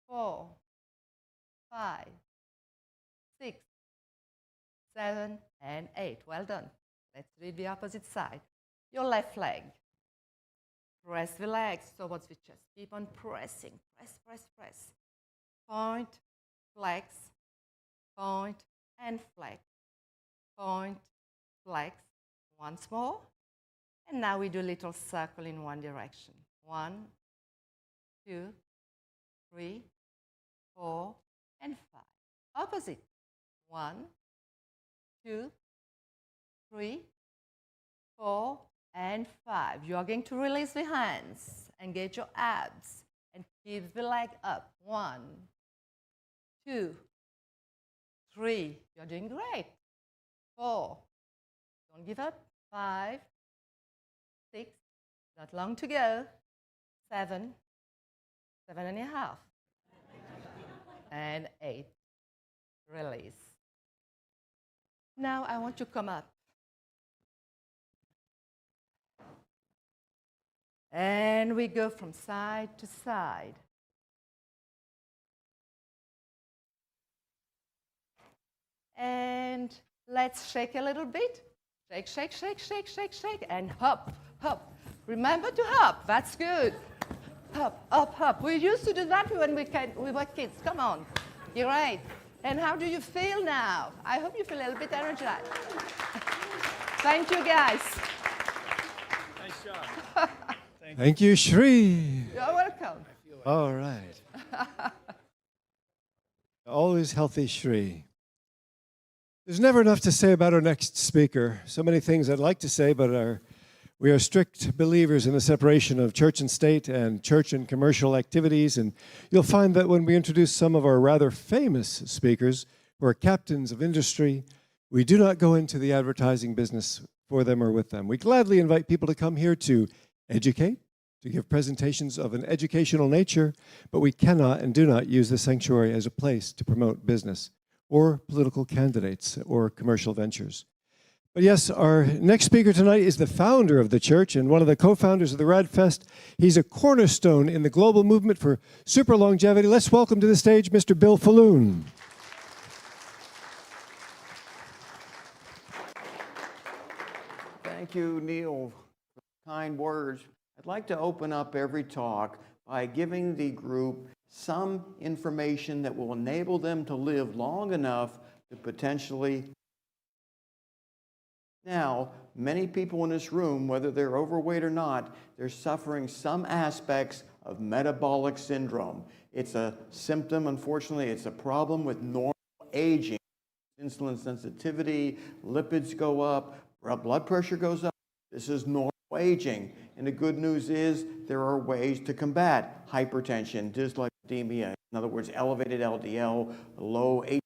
4, 5, 6, 7, and 8. Well done. Let's do it the opposite side. Your left leg. Press the legs towards the chest. Keep on pressing. Press, press, press. Point, flex, point, and flex. Point, flex. Once more. And now we do a little circle in one direction. 1, 2, 3, 4, and 5. Opposite. 1, 2, 3, 4, and 5. You are going to release the hands, engage your abs, and keep the leg up. 1, 2, 3. You're doing great. 4. Don't give up. 5, 6. Not long to go. 7, 7.5. And 8. Release. Now I want you to come up. And we go from side to side. And let's shake a little bit. Shake, shake, shake, shake, shake, shake, and hop, hop. Remember to hop. That's good. Hop, hop, hop. We used to do that when we were kids. Come on. You're right. And how do you feel now? I hope you feel a little bit energized. Thank you, guys. Nice job. Thank you, Shri. You're welcome. All right. Always healthy, Shri. There's never enough to say about our next speaker. So many things I'd like to say, but we are strict believers in the separation of church and state and church and commercial activities. And you'll find that when we introduce some of our rather famous speakers who are captains of industry, we do not go into the advertising business for them or with them. We gladly invite people to come here to educate, to give presentations of an educational nature, but we cannot and do not use the sanctuary as a place to promote business or political candidates or commercial ventures. But yes, our next speaker tonight is the founder of the church and one of the co-founders of the RadFest. He's a cornerstone in the global movement for super longevity. Let's welcome to the stage Mr. Bill Faloon. Thank you, Neil, for kind words. I'd like to open up every talk by giving the group some information that will enable them to live long enough to potentially Now, many people in this room, whether they're overweight or not, they're suffering some aspects of metabolic syndrome. It's a symptom, unfortunately, it's a problem with normal aging. Insulin sensitivity, lipids go up, blood pressure goes up. This is normal aging. And the good news is there are ways to combat hypertension, dyslipidemia, in other words, elevated LDL, low HDL.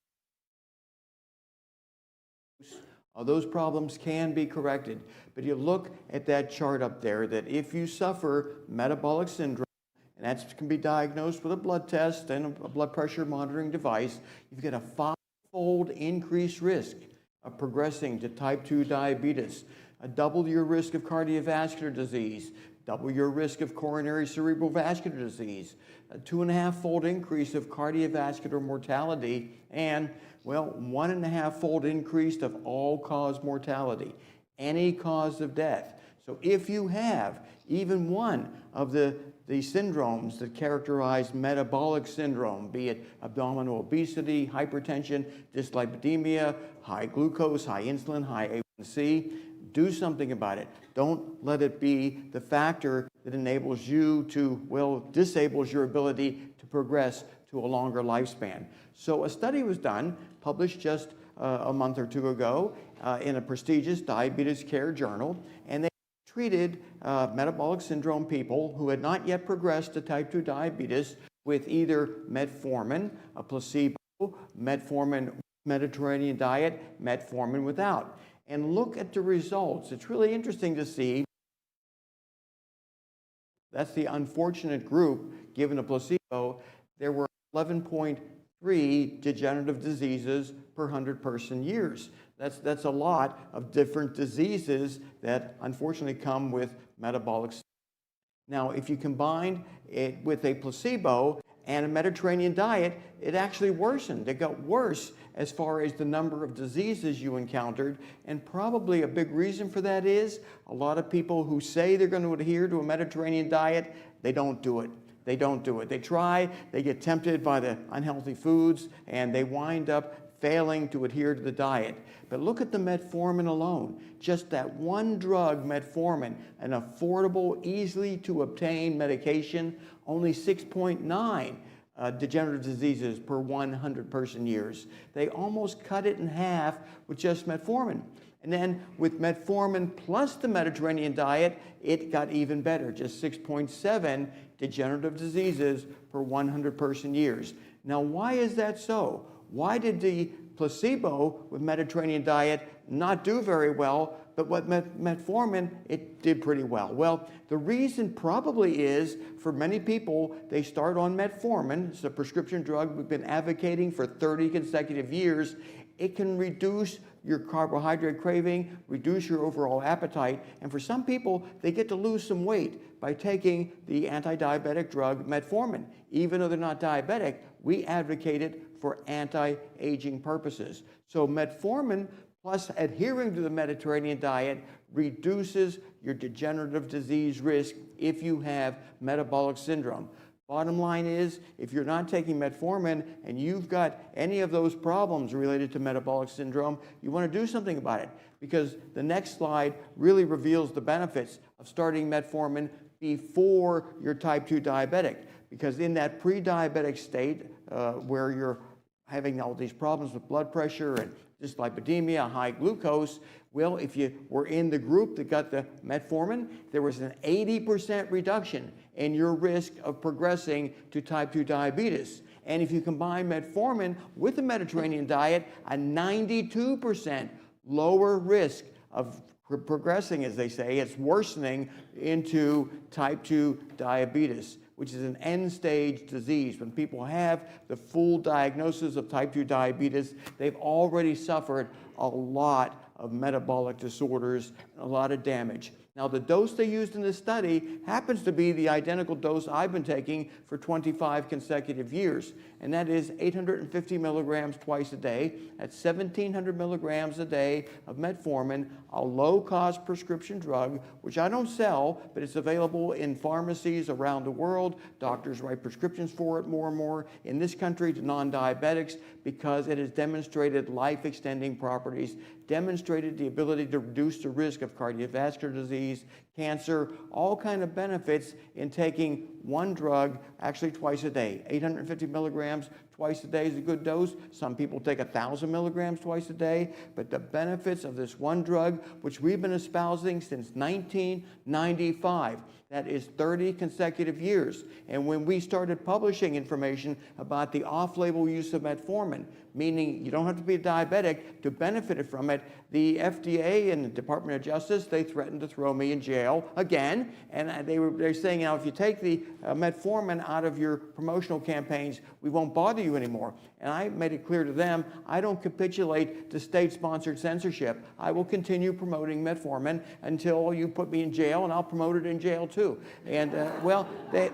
Those problems can be corrected. But you look at that chart up there that if you suffer metabolic syndrome, and that can be diagnosed with a blood test and a blood pressure monitoring device, you've got a 5-fold increased risk of progressing to type 2 diabetes, double your risk of cardiovascular disease, double your risk of coronary cerebral vascular disease, a 2.5-fold increase of cardiovascular mortality, and, well, 1.5-fold increase of all-cause mortality, any cause of death. So if you have even one of the syndromes that characterize metabolic syndrome, be it abdominal obesity, hypertension, dyslipidemia, high glucose, high insulin, high A1C, do something about it. Don't let it be the factor that enables you to, well, disables your ability to progress to a longer lifespan. So a study was done, published just a month or two ago in a prestigious diabetes care journal, and they treated metabolic syndrome people who had not yet progressed to type 2 diabetes with either metformin, a placebo, metformin Mediterranean diet, metformin without. And look at the results. It's really interesting to see. That's the unfortunate group given a placebo. There were 11.3 degenerative diseases per 100 person years. That's a lot of different diseases that unfortunately come with metabolic syndrome. Now, if you combine it with a placebo and a Mediterranean diet, it actually worsened. It got worse as far as the number of diseases you encountered, and probably a big reason for that is a lot of people who say they're going to adhere to a Mediterranean diet, they don't do it. They don't do it. They try, they get tempted by the unhealthy foods, and they wind up failing to adhere to the diet. But look at the metformin alone. Just that one drug, metformin, an affordable, easily to obtain medication, only 6.9 degenerative diseases per 100 person years. They almost cut it in half with just metformin. And then with metformin plus the Mediterranean diet, it got even better, just 6.7 degenerative diseases per 100 person years. Now, why is that so? Why did the placebo with Mediterranean diet not do very well, but what metformin, it did pretty well? Well, the reason probably is, for many people, they start on metformin. It's a prescription drug we've been advocating for 30 consecutive years. It can reduce your carbohydrate craving, reduce your overall appetite, and for some people, they get to lose some weight by taking the anti-diabetic drug metformin. Even though they're not diabetic, we advocate it for anti-aging purposes. So metformin plus adhering to the Mediterranean diet reduces your degenerative disease risk if you have metabolic syndrome. Bottom line is, if you're not taking metformin and you've got any of those problems related to metabolic syndrome, you want to do something about it, because the next slide really reveals the benefits of starting metformin before you're type 2 diabetic. Because in that pre-diabetic state where you're having all these problems with blood pressure and dyslipidemia, high glucose, well, if you were in the group that got the metformin, there was an 80% reduction in your risk of progressing to type 2 diabetes. And if you combine metformin with the Mediterranean diet, a 92% lower risk of progressing, as they say, it's worsening into type 2 diabetes, which is an end-stage disease. When people have the full diagnosis of type 2 diabetes, they've already suffered a lot of metabolic disorders, a lot of damage. Now, the dose they used in this study happens to be the identical dose I've been taking for 25 consecutive years, and that is 850 milligrams twice a day. That's 1,700 milligrams a day of metformin, a low-cost prescription drug, which I don't sell, but it's available in pharmacies around the world. Doctors write prescriptions for it more and more in this country to non-diabetics because it has demonstrated life-extending properties, demonstrated the ability to reduce the risk of cardiovascular disease, cancer, all kind of benefits in taking one drug actually twice a day. 850 milligrams twice a day is a good dose. Some people take 1,000 milligrams twice a day, but the benefits of this one drug, which we've been espousing since 1995, that is 30 consecutive years. And when we started publishing information about the off-label use of metformin, meaning you don't have to be a diabetic to benefit from it, the FDA and the Department of Justice, they threatened to throw me in jail again. And they're saying, you know, if you take the metformin out of your promotional campaigns, we won't bother you anymore. And I made it clear to them, I don't capitulate to state-sponsored censorship. I will continue promoting metformin until you put me in jail, and I'll promote it in jail too. And well, they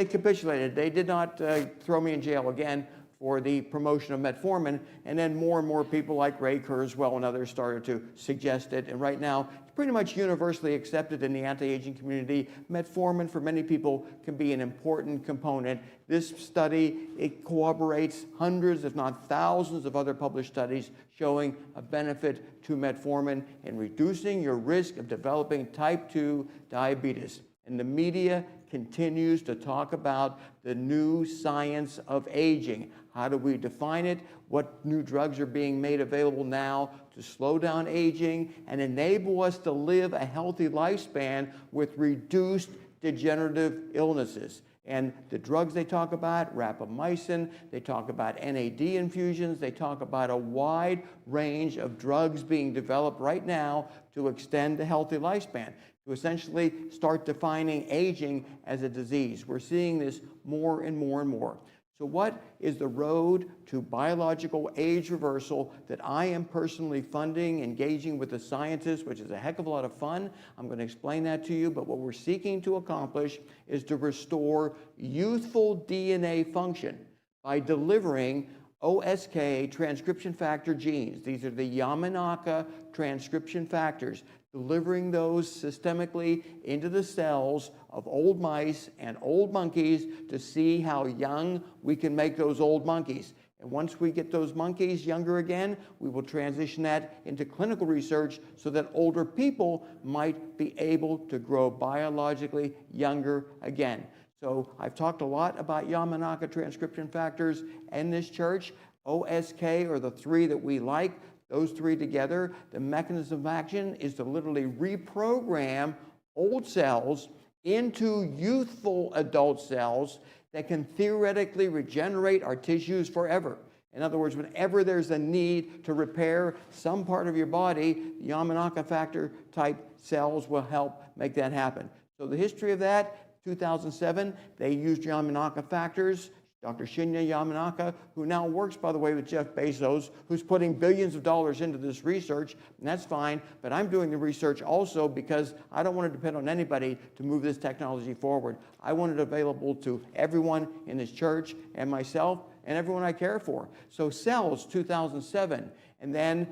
capitulated. They did not throw me in jail again for the promotion of metformin, and then more and more people like Ray Kurzweil and others started to suggest it, and right now it's pretty much universally accepted in the anti-aging community. Metformin for many people can be an important component. This study, it corroborates hundreds, if not thousands of other published studies showing a benefit to metformin in reducing your risk of developing type 2 diabetes. And the media continues to talk about the new science of aging. How do we define it? What new drugs are being made available now to slow down aging and enable us to live a healthy lifespan with reduced degenerative illnesses? And the drugs they talk about, rapamycin, they talk about NAD infusions, they talk about a wide range of drugs being developed right now to extend a healthy lifespan, to essentially start defining aging as a disease. We're seeing this more and more and more. So what is the road to biological age reversal that I am personally funding, engaging with the scientists, which is a heck of a lot of fun? I'm going to explain that to you, but what we're seeking to accomplish is to restore youthful DNA function by delivering OSK transcription factor genes. These are the Yamanaka transcription factors, delivering those systemically into the cells of old mice and old monkeys to see how young we can make those old monkeys. And once we get those monkeys younger again, we will transition that into clinical research so that older people might be able to grow biologically younger again. So I've talked a lot about Yamanaka transcription factors in this church. OSK are the three that we like. Those three together, the mechanism of action is to literally reprogram old cells into youthful adult cells that can theoretically regenerate our tissues forever. In other words, whenever there's a need to repair some part of your body, Yamanaka factor type cells will help make that happen. So the history of that, 2007, they used Yamanaka factors. Dr. Shinya Yamanaka, who now works, by the way, with Jeff Bezos, who's putting billions of dollars into this research, and that's fine, but I'm doing the research also because I don't want to depend on anybody to move this technology forward. I want it available to everyone in this church and myself and everyone I care for. So cells, 2007, and then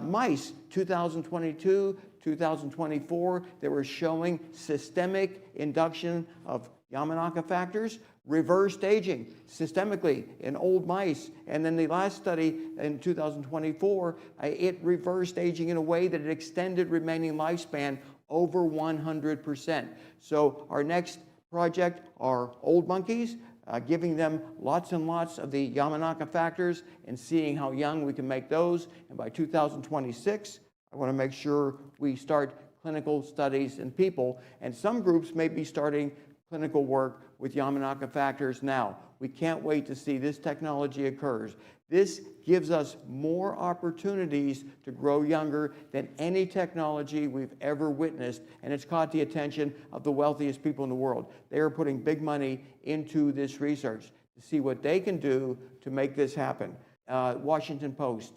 mice, 2022, 2024, they were showing systemic induction of Yamanaka factors, reversed aging systemically in old mice. And then the last study in 2024, it reversed aging in a way that it extended remaining lifespan over 100%. So our next project are old monkeys, giving them lots and lots of the Yamanaka factors and seeing how young we can make those. And by 2026, I want to make sure we start clinical studies in people. And some groups may be starting clinical work with Yamanaka factors now. We can't wait to see this technology occurs. This gives us more opportunities to grow younger than any technology we've ever witnessed, and it's caught the attention of the wealthiest people in the world. They are putting big money into this research to see what they can do to make this happen. Washington Post,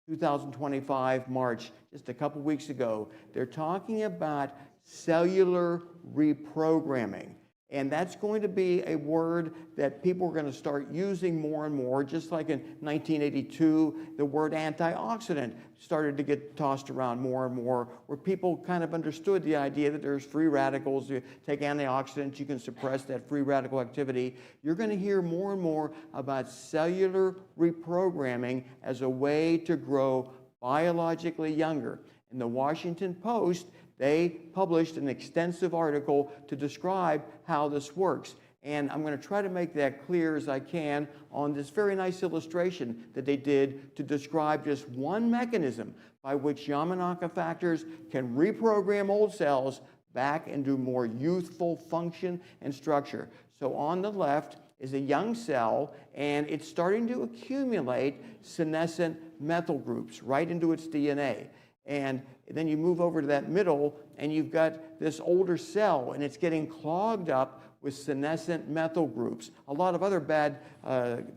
2025 March, just a couple weeks ago. They're talking about cellular reprogramming. And that's going to be a word that people are going to start using more and more, just like in 1982, the word antioxidant started to get tossed around more and more, where people kind of understood the idea that there's free radicals. You take antioxidants, you can suppress that free radical activity. You're going to hear more and more about cellular reprogramming as a way to grow biologically younger. In the Washington Post, they published an extensive article to describe how this works. And I'm going to try to make that clear as I can on this very nice illustration that they did to describe just one mechanism by which Yamanaka factors can reprogram old cells back into more youthful function and structure. So on the left is a young cell, and it's starting to accumulate senescent methyl groups right into its DNA. And then you move over to that middle, and you've got this older cell, and it's getting clogged up with senescent methyl groups. A lot of other bad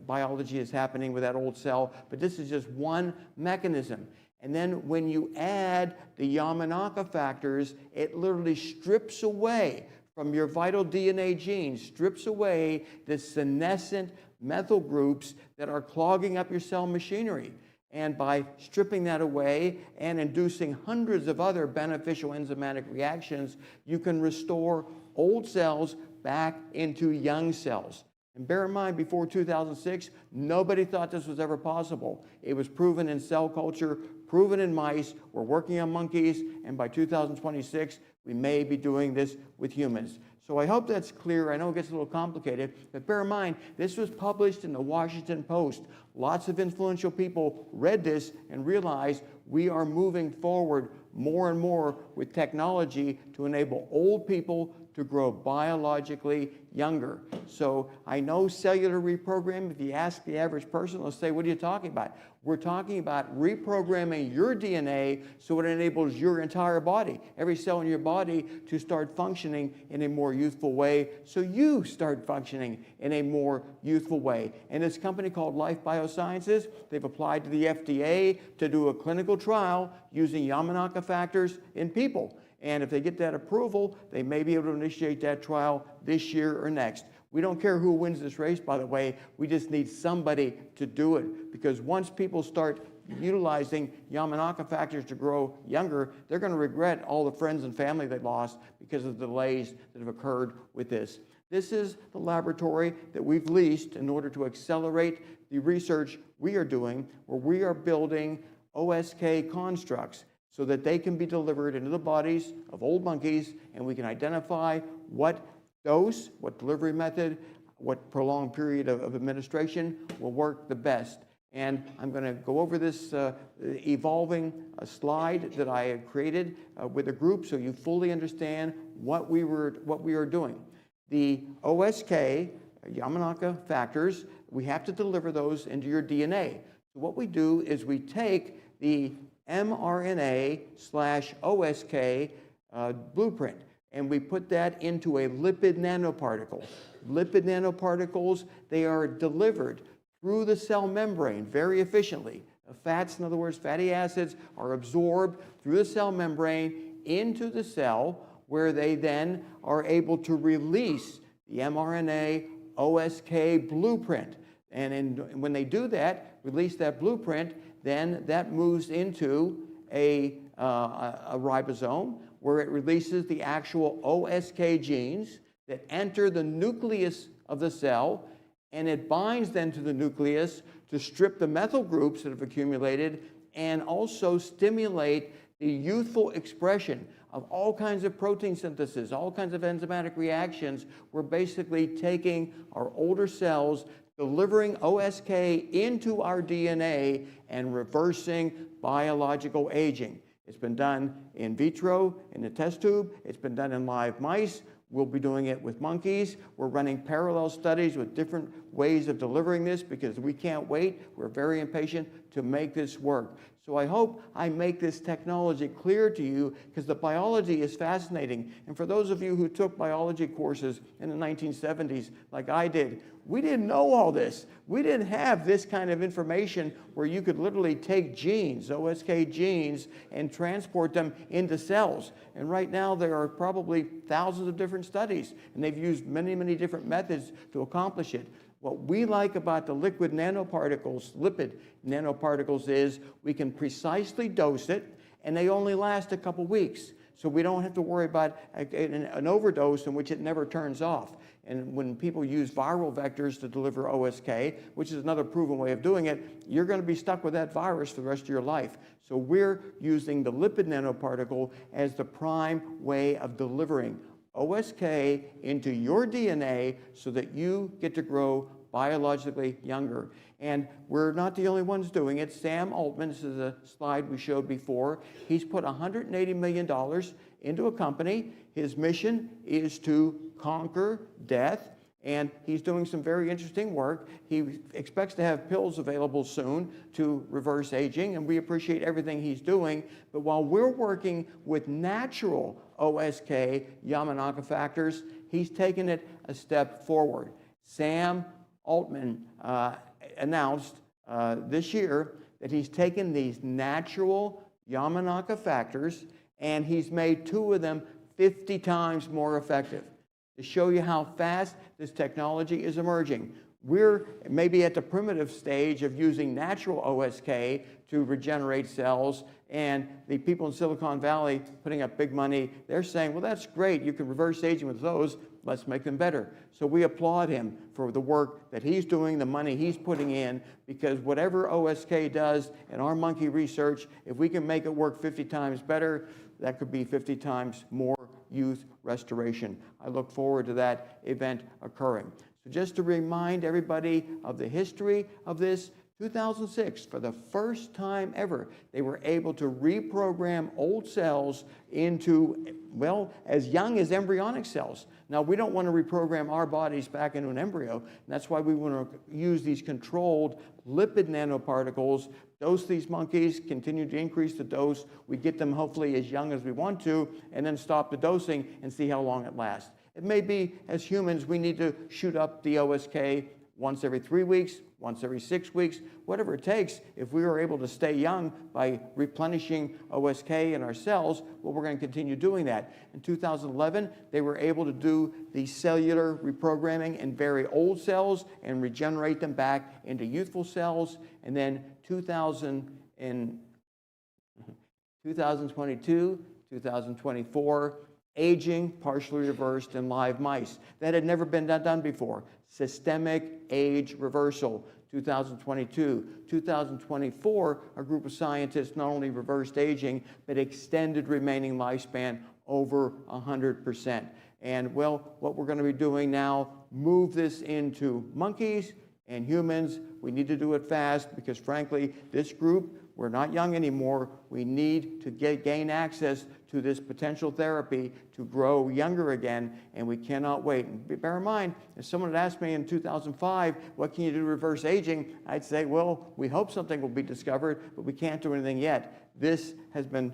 biology is happening with that old cell, but this is just one mechanism. And then when you add the Yamanaka factors, it literally strips away from your vital DNA genes, strips away the senescent methyl groups that are clogging up your cell machinery. And by stripping that away and inducing hundreds of other beneficial enzymatic reactions, you can restore old cells back into young cells. And bear in mind, before 2006, nobody thought this was ever possible. It was proven in cell culture, proven in mice. We're working on monkeys, and by 2026, we may be doing this with humans. So I hope that's clear. I know it gets a little complicated, but bear in mind, this was published in the Washington Post. Lots of influential people read this and realized we are moving forward more and more with technology to enable old people to grow biologically younger. So I know cellular reprogramming, if you ask the average person, they'll say, what are you talking about? We're talking about reprogramming your DNA so it enables your entire body, every cell in your body, to start functioning in a more youthful way, so you start functioning in a more youthful way. And this company called Life Biosciences, they've applied to the FDA to do a clinical trial using Yamanaka factors in people. And if they get that approval, they may be able to initiate that trial this year or next. We don't care who wins this race, by the way. We just need somebody to do it. Because once people start utilizing Yamanaka factors to grow younger, they're going to regret all the friends and family they lost because of the delays that have occurred with this. This is the laboratory that we've leased in order to accelerate the research we are doing, where we are building OSK constructs so that they can be delivered into the bodies of old monkeys, and we can identify what dose, what delivery method, what prolonged period of administration will work the best. And I'm going to go over this evolving slide that I had created with a group so you fully understand what we are doing. The OSK, Yamanaka factors, we have to deliver those into your DNA. So what we do is we take the mRNA/OSK blueprint, and we put that into a lipid nanoparticle. Lipid nanoparticles, they are delivered through the cell membrane very efficiently. Fats, in other words, fatty acids, are absorbed through the cell membrane into the cell, where they then are able to release the mRNA/OSK blueprint. And when they do that, release that blueprint, then that moves into a ribosome, where it releases the actual OSK genes that enter the nucleus of the cell, and it binds then to the nucleus to strip the methyl groups that have accumulated and also stimulate the youthful expression of all kinds of protein synthesis, all kinds of enzymatic reactions. We're basically taking our older cells, delivering OSK into our DNA, and reversing biological aging. It's been done in vitro, in the test tube. It's been done in live mice. We'll be doing it with monkeys. We're running parallel studies with different ways of delivering this because we can't wait. We're very impatient to make this work. So I hope I make this technology clear to you, because the biology is fascinating. And for those of you who took biology courses in the 1970s, like I did, we didn't know all this. We didn't have this kind of information where you could literally take genes, OSK genes, and transport them into cells. And right now there are probably thousands of different studies, and they've used many, many different methods to accomplish it. What we like about the liquid nanoparticles, lipid nanoparticles, is we can precisely dose it, and they only last a couple weeks. So we don't have to worry about an overdose in which it never turns off. And when people use viral vectors to deliver OSK, which is another proven way of doing it, you're going to be stuck with that virus for the rest of your life. So we're using the lipid nanoparticle as the prime way of delivering OSK into your DNA so that you get to grow biologically younger. And we're not the only ones doing it. Sam Altman, this is a slide we showed before, he's put $180 million into a company. His mission is to conquer death, and he's doing some very interesting work. He expects to have pills available soon to reverse aging, and we appreciate everything he's doing. But while we're working with natural OSK Yamanaka factors, he's taken it a step forward. Sam Altman announced this year that he's taken these natural Yamanaka factors and he's made 2 of them 50 times more effective, to show you how fast this technology is emerging. We're maybe at the primitive stage of using natural OSK to regenerate cells, and the people in Silicon Valley putting up big money, they're saying, well, that's great, you can reverse aging with those, let's make them better. So we applaud him for the work that he's doing, the money he's putting in, because whatever OSK does in our monkey research, if we can make it work 50 times better, that could be 50 times more youth restoration. I look forward to that event occurring. So just to remind everybody of the history of this, 2006, for the first time ever, they were able to reprogram old cells into, well, as young as embryonic cells. Now, we don't want to reprogram our bodies back into an embryo, and that's why we want to use these controlled lipid nanoparticles, dose these monkeys, continue to increase the dose. We get them hopefully as young as we want to, and then stop the dosing and see how long it lasts. It may be, as humans, we need to shoot up the OSK once every 3 weeks, once every 6 weeks, whatever it takes. If we are able to stay young by replenishing OSK in our cells, well, we're going to continue doing that. In 2011, they were able to do the cellular reprogramming in very old cells and regenerate them back into youthful cells. And then 2022, 2024, aging partially reversed in live mice. That had never been done before. Systemic age reversal, 2022. 2024, a group of scientists not only reversed aging, but extended remaining lifespan over 100%. And well, what we're going to be doing now, move this into monkeys and humans. We need to do it fast because frankly, this group, we're not young anymore. We need to gain access to this potential therapy to grow younger again, and we cannot wait. And bear in mind, if someone had asked me in 2005, what can you do to reverse aging? I'd say, well, we hope something will be discovered, but we can't do anything yet. This has been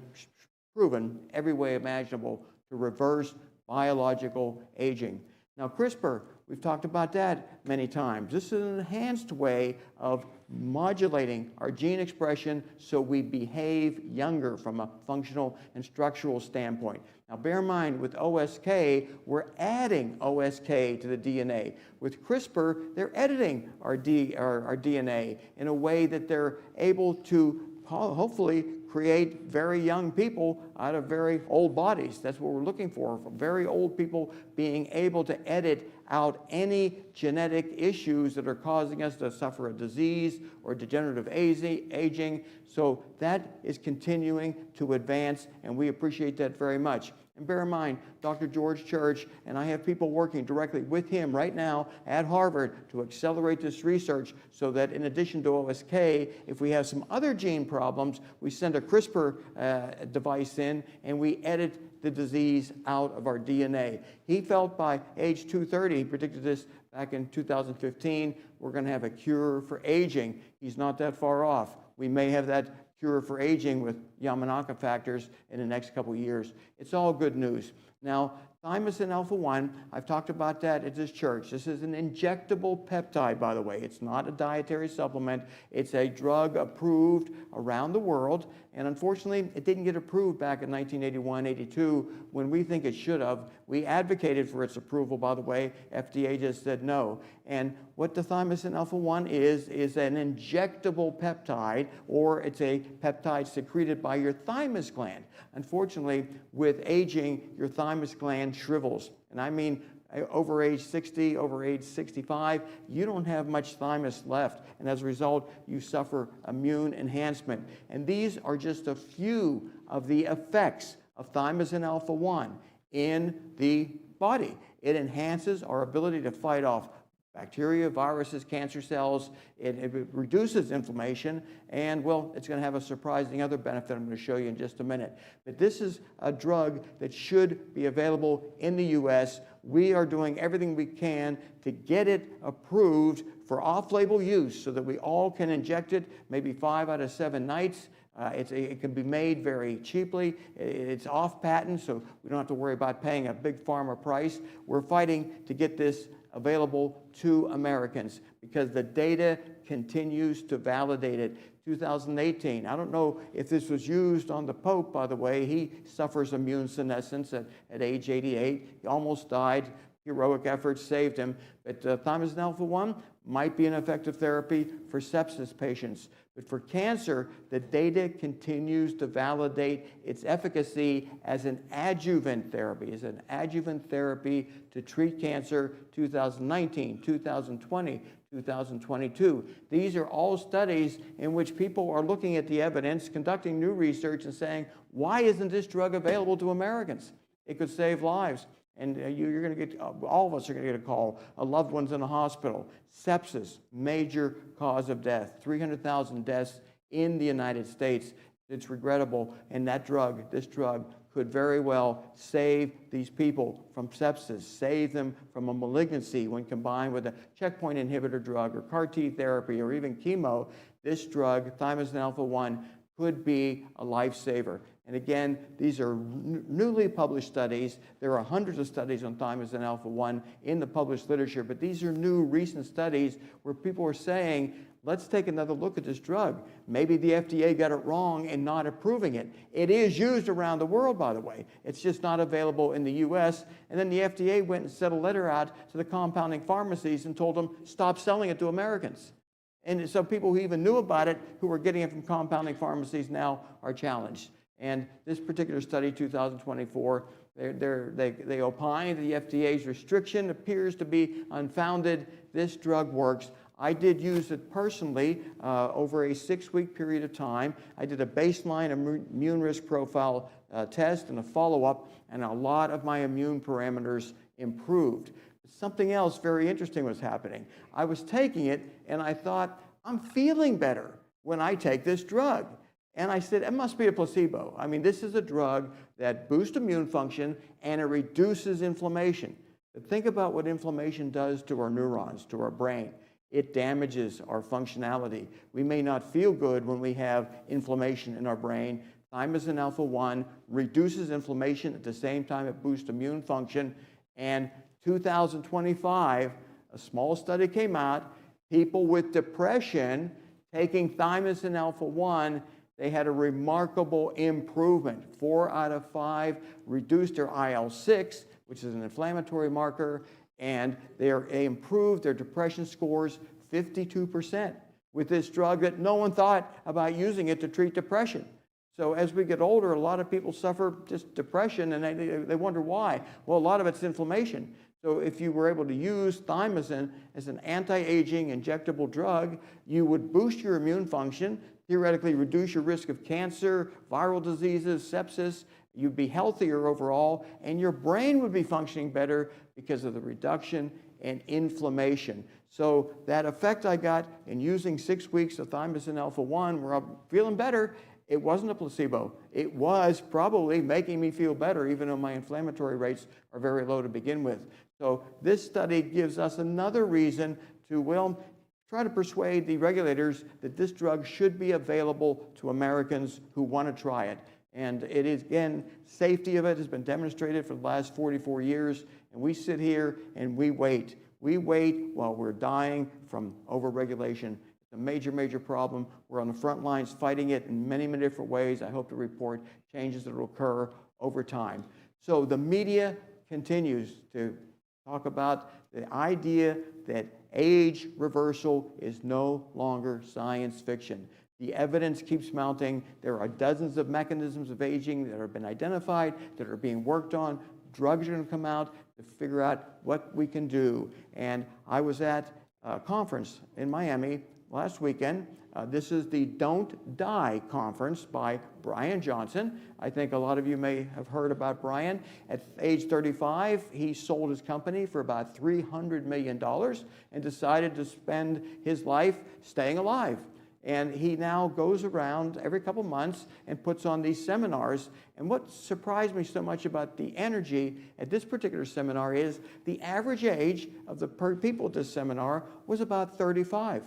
proven every way imaginable to reverse biological aging. Now, CRISPR, we've talked about that many times. This is an enhanced way of modulating our gene expression so we behave younger from a functional and structural standpoint. Now, bear in mind, with OSK, we're adding OSK to the DNA. With CRISPR, they're editing our DNA in a way that they're able to hopefully create very young people out of very old bodies. That's what we're looking for very old people being able to edit out any genetic issues that are causing us to suffer a disease or degenerative aging. So that is continuing to advance, and we appreciate that very much. And bear in mind, Dr. George Church, and I have people working directly with him right now at Harvard to accelerate this research so that in addition to OSK, if we have some other gene problems, we send a CRISPR device in and we edit the disease out of our DNA. He felt by age 230, he predicted this back in 2015, we're going to have a cure for aging. He's not that far off. We may have that cure for aging with Yamanaka factors in the next couple of years. It's all good news. Now, thymosin alpha-1, I've talked about that at this church. This is an injectable peptide, by the way. It's not a dietary supplement. It's a drug approved around the world. And unfortunately, it didn't get approved back in 1981, 82, when we think it should have. We advocated for its approval, by the way. FDA just said no. And what the thymosin alpha-1 is an injectable peptide, or it's a peptide secreted by your thymus gland. Unfortunately, with aging, your thymus gland shrivels. And I mean, over age 60, over age 65, you don't have much thymus left. And as a result, you suffer immune enhancement. And these are just a few of the effects of thymosin alpha-1 in the body. It enhances our ability to fight off bacteria, viruses, cancer cells. It reduces inflammation, and well, it's going to have a surprising other benefit I'm going to show you in just a minute. But this is a drug that should be available in the U.S. We are doing everything we can to get it approved for off-label use so that we all can inject it maybe 5 out of 7 nights. It can be made very cheaply. It's off patent, so we don't have to worry about paying a big pharma price. We're fighting to get this available to Americans because the data continues to validate it. 2018, I don't know if this was used on the Pope, by the way. He suffers immune senescence at age 88. He almost died. Heroic efforts saved him. But thymosin alpha-1 might be an effective therapy for sepsis patients. But for cancer, the data continues to validate its efficacy as an adjuvant therapy, to treat cancer 2019, 2020, 2022. These are all studies in which people are looking at the evidence, conducting new research, and saying, why isn't this drug available to Americans? It could save lives. And you're going to get, all of us are going to get a call, loved ones in a hospital. Sepsis, major cause of death, 300,000 deaths in the United States. It's regrettable, and this drug could very well save these people from sepsis, save them from a malignancy when combined with a checkpoint inhibitor drug or CAR T therapy or even chemo. This drug, thymosin alpha-1, could be a lifesaver. And again, these are newly published studies. There are hundreds of studies on thymosin alpha-1 in the published literature, but these are new recent studies where people are saying, let's take another look at this drug. Maybe the FDA got it wrong in not approving it. It is used around the world, by the way. It's just not available in the US. And then the FDA went and sent a letter out to the compounding pharmacies and told them, stop selling it to Americans. And so people who even knew about it, who were getting it from compounding pharmacies, now are challenged. And this particular study, 2024, they opine the FDA's restriction appears to be unfounded. This drug works. I did use it personally over a 6-week period of time. I did a baseline immune risk profile test and a follow-up, and a lot of my immune parameters improved. Something else very interesting was happening. I was taking it, and I thought, I'm feeling better when I take this drug. And I said, it must be a placebo. I mean, this is a drug that boosts immune function and it reduces inflammation. But think about what inflammation does to our neurons, to our brain. It damages our functionality. We may not feel good when we have inflammation in our brain. Thymosin alpha-1 reduces inflammation at the same time it boosts immune function. And 2025, a small study came out, people with depression taking thymosin alpha-1, they had a remarkable improvement. 4 out of 5 reduced their IL-6, which is an inflammatory marker, and they improved their depression scores 52% with this drug that no one thought about using it to treat depression. So as we get older, a lot of people suffer just depression, and they wonder why. Well, a lot of it's inflammation. So if you were able to use thymosin as an anti-aging injectable drug, you would boost your immune function, theoretically reduce your risk of cancer, viral diseases, sepsis. You'd be healthier overall, and your brain would be functioning better because of the reduction in inflammation. So that effect I got in using 6 weeks of thymosin alpha-1, where I'm feeling better, it wasn't a placebo. It was probably making me feel better, even though my inflammatory rates are very low to begin with. So this study gives us another reason to, well, try to persuade the regulators that this drug should be available to Americans who want to try it. And it is, again, safety of it has been demonstrated for the last 44 years, and we sit here and we wait. We wait while we're dying from overregulation. It's a major, major problem. We're on the front lines fighting it in many, many different ways. I hope to report changes that will occur over time. So the media continues to talk about the idea that age reversal is no longer science fiction. The evidence keeps mounting. There are dozens of mechanisms of aging that have been identified, that are being worked on. Drugs are going to come out to figure out what we can do. And I was at a conference in Miami last weekend. This is the Don't Die conference by Brian Johnson. I think a lot of you may have heard about Brian. At age 35, he sold his company for about $300 million and decided to spend his life staying alive. And he now goes around every couple months and puts on these seminars. And what surprised me so much about the energy at this particular seminar is the average age of the people at this seminar was about 35.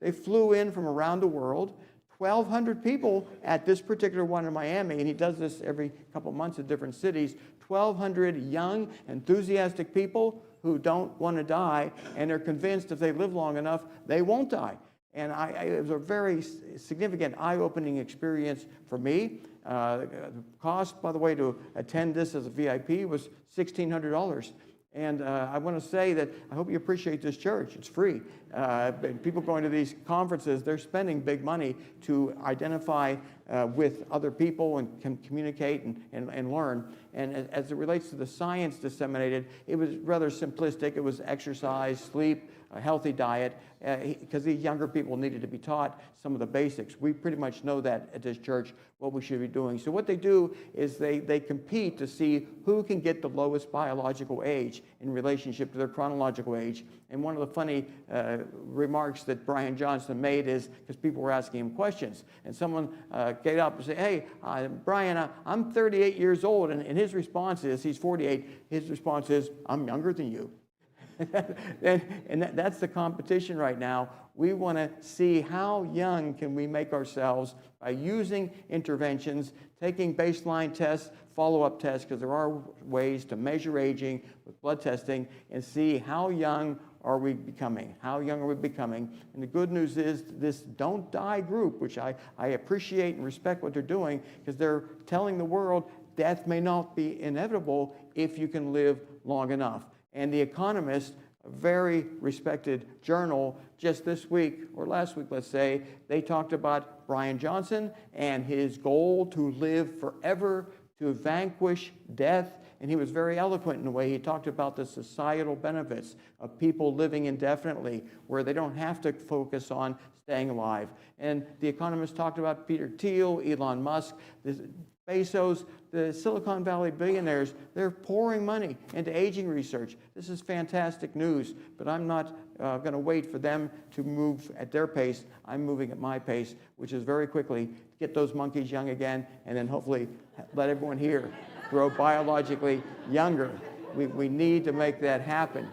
They flew in from around the world, 1,200 people at this particular one in Miami, and he does this every couple months in different cities, 1,200 young, enthusiastic people who don't want to die, and they're convinced if they live long enough, they won't die. And it was a very significant, eye-opening experience for me. The cost, by the way, to attend this as a VIP was $1,600. And I want to say that I hope you appreciate this church. It's free. People going to these conferences, they're spending big money to identify with other people and can communicate and learn. And as it relates to the science disseminated, it was rather simplistic. It was exercise, sleep, a healthy diet, because these younger people needed to be taught some of the basics. We pretty much know that at this church, what we should be doing. So what they do is they compete to see who can get the lowest biological age in relationship to their chronological age. And one of the funny remarks that Brian Johnson made is, because people were asking him questions, and someone get up and say, hey, Brian, I'm 38 years old, and his response is, he's 48, his response is, I'm younger than you. And that's the competition right now. We want to see how young can we make ourselves by using interventions, taking baseline tests, follow-up tests, because there are ways to measure aging with blood testing and see how young are we becoming? How young are we becoming? And the good news is this Don't Die group, which I appreciate and respect what they're doing, because they're telling the world death may not be inevitable if you can live long enough. And The Economist, a very respected journal, just this week, or last week, let's say, they talked about Brian Johnson and his goal to live forever, to vanquish death. And he was very eloquent in the way he talked about the societal benefits of people living indefinitely, where they don't have to focus on staying alive. And The Economist talked about Peter Thiel, Elon Musk, Bezos, the Silicon Valley billionaires. They're pouring money into aging research. This is fantastic news, but I'm not going to wait for them to move at their pace. I'm moving at my pace, which is very quickly get those monkeys young again, and then hopefully let everyone here grow biologically younger. We need to make that happen.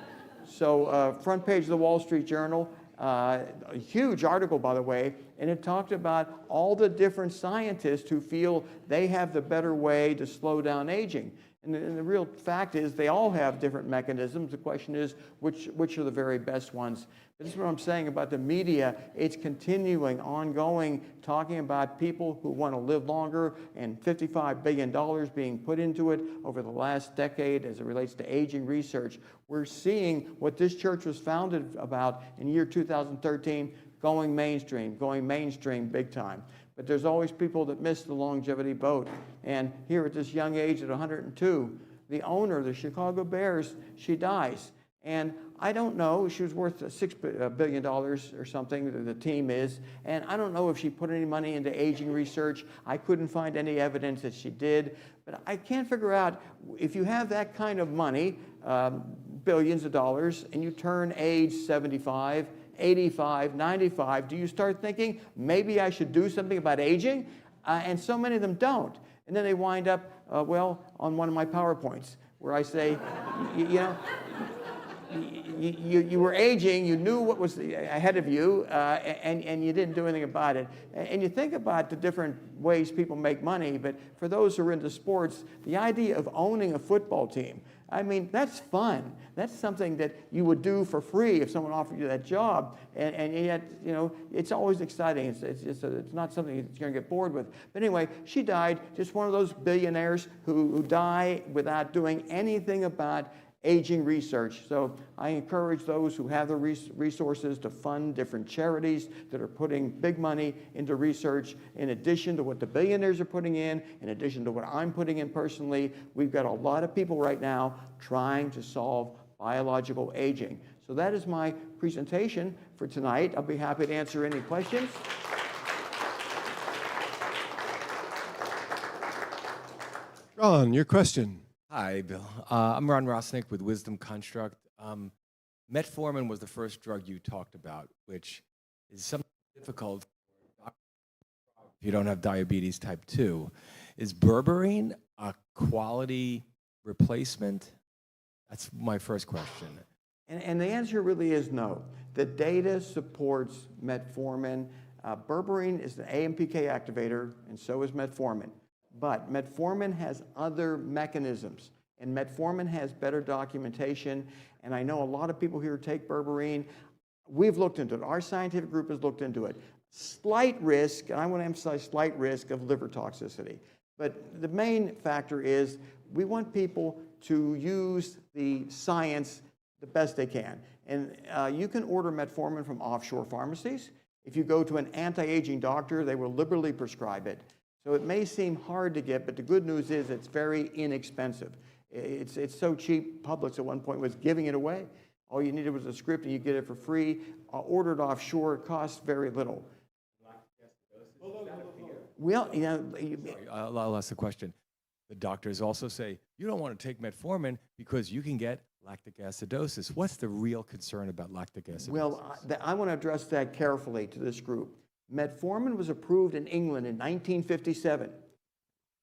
So front page of the Wall Street Journal, a huge article, by the way, and it talked about all the different scientists who feel they have the better way to slow down aging. And the real fact is they all have different mechanisms. The question is, which are the very best ones? But this is what I'm saying about the media. It's continuing, ongoing, talking about people who want to live longer, and $55 billion being put into it over the last decade as it relates to aging research. We're seeing what this church was founded about in year 2013, going mainstream big time. But there's always people that miss the longevity boat. And here at this young age, at 102, the owner of the Chicago Bears, she dies. And I don't know, she was worth $6 billion or something, the team is. And I don't know if she put any money into aging research. I couldn't find any evidence that she did. But I can't figure out, if you have that kind of money, billions of dollars, and you turn age 75, 85, 95, do you start thinking, maybe I should do something about aging? And so many of them don't. And then they wind up, on one of my PowerPoints, where I say, you were aging, you knew what was ahead of you, and you didn't do anything about it. And you think about the different ways people make money, but for those who are into sports, the idea of owning a football team, I mean, that's fun. That's something that you would do for free if someone offered you that job. And yet, you know, it's always exciting. It's not something you're going to get bored with. But anyway, she died, just one of those billionaires who die without doing anything about aging research. So I encourage those who have the resources to fund different charities that are putting big money into research in addition to what the billionaires are putting in addition to what I'm putting in personally. We've got a lot of people right now trying to solve biological aging. So that is my presentation for tonight. I'll be happy to answer any questions. Ron, your question. Hi, Bill. I'm Ron Rosnick with Wisdom Construct. Metformin was the first drug you talked about, which is something difficult if you don't have diabetes type 2. Is berberine a quality replacement? That's my first question. And the answer really is no. The data supports metformin. Berberine is the AMPK activator, and so is metformin. But metformin has other mechanisms, and metformin has better documentation. And I know a lot of people here take berberine. We've looked into it. Our scientific group has looked into it. Slight risk, and I want to emphasize slight risk of liver toxicity. But the main factor is we want people to use the science the best they can. And you can order metformin from offshore pharmacies. If you go to an anti-aging doctor, they will liberally prescribe it. So it may seem hard to get, but the good news is it's very inexpensive. It's so cheap, Publix at one point was giving it away. All you needed was a script and you get it for free. Ordered offshore, it costs very little. Well, you know, I'll ask the question. The doctors also say, you don't want to take metformin because you can get lactic acidosis. What's the real concern about lactic acidosis? Well, I want to address that carefully to this group. Metformin was approved in England in 1957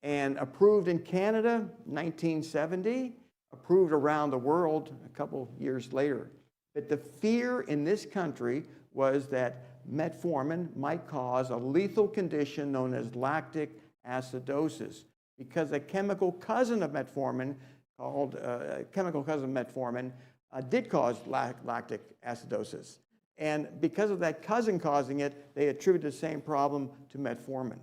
and approved in Canada 1970, approved around the world a couple years later. But the fear in this country was that metformin might cause a lethal condition known as lactic acidosis because a chemical cousin of metformin did cause lactic acidosis. And because of that cousin causing it, they attributed the same problem to metformin.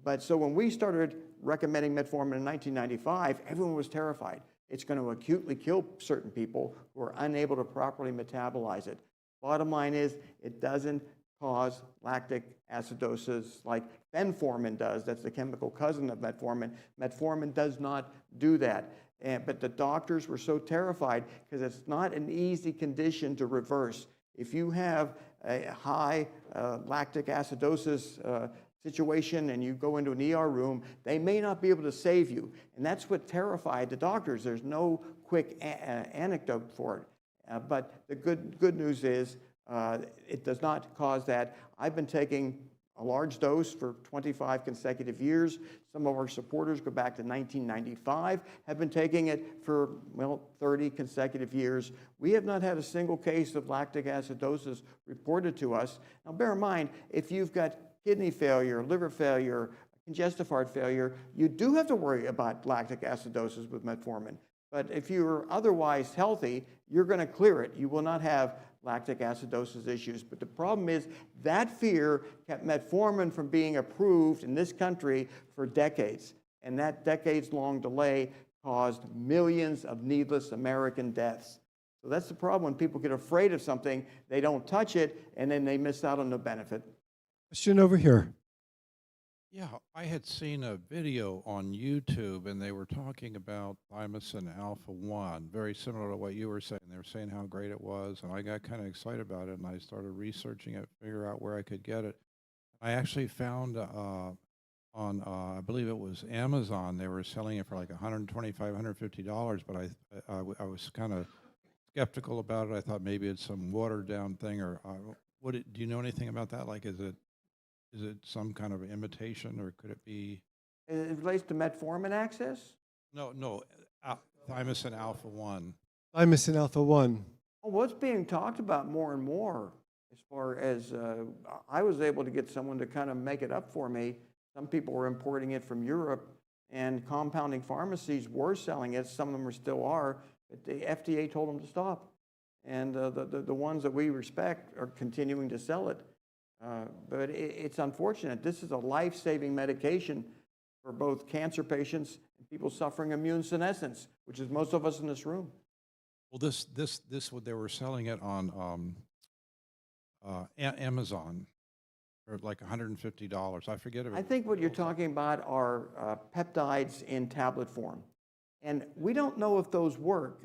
But so when we started recommending metformin in 1995, everyone was terrified. It's going to acutely kill certain people who are unable to properly metabolize it. Bottom line is, it doesn't cause lactic acidosis like fenformin does. That's the chemical cousin of metformin. Metformin does not do that. But the doctors were so terrified because it's not an easy condition to reverse. If you have a high lactic acidosis situation and you go into an ER room, they may not be able to save you. And that's what terrified the doctors. There's no quick anecdote for it. But the good news is it does not cause that. I've been taking a large dose for 25 consecutive years. Some of our supporters go back to 1995, have been taking it for, well, 30 consecutive years. We have not had a single case of lactic acidosis reported to us. Now, bear in mind, if you've got kidney failure, liver failure, congestive heart failure, you do have to worry about lactic acidosis with metformin. But if you're otherwise healthy, you're going to clear it. You will not have lactic acidosis issues. But the problem is that fear kept metformin from being approved in this country for decades. And that decades-long delay caused millions of needless American deaths. So that's the problem. When people get afraid of something, they don't touch it, and then they miss out on the benefit. Question over here. Yeah, I had seen a video on YouTube, and they were talking about thymosin alpha-1, very similar to what you were saying. They were saying how great it was, and I got kind of excited about it, and I started researching it, figure out where I could get it. I actually found on, I believe it was Amazon, they were selling it for like $125, $150, but I was kind of skeptical about it. I thought maybe it's some watered-down thing, or do you know anything about that? Like, is it some kind of imitation, or could it be? It relates to metformin access? No, thymosin alpha-1. Thymosin alpha-1. Well, what's being talked about more and more, as far as I was able to get someone to kind of make it up for me. Some people were importing it from Europe, and compounding pharmacies were selling it. Some of them still are, but the FDA told them to stop. And the ones that we respect are continuing to sell it. But it's unfortunate. This is a life-saving medication for both cancer patients and people suffering immune senescence, which is most of us in this room. Well, this they were selling it on Amazon for like $150. I forget if I think what you're talking about are peptides in tablet form. And we don't know if those work.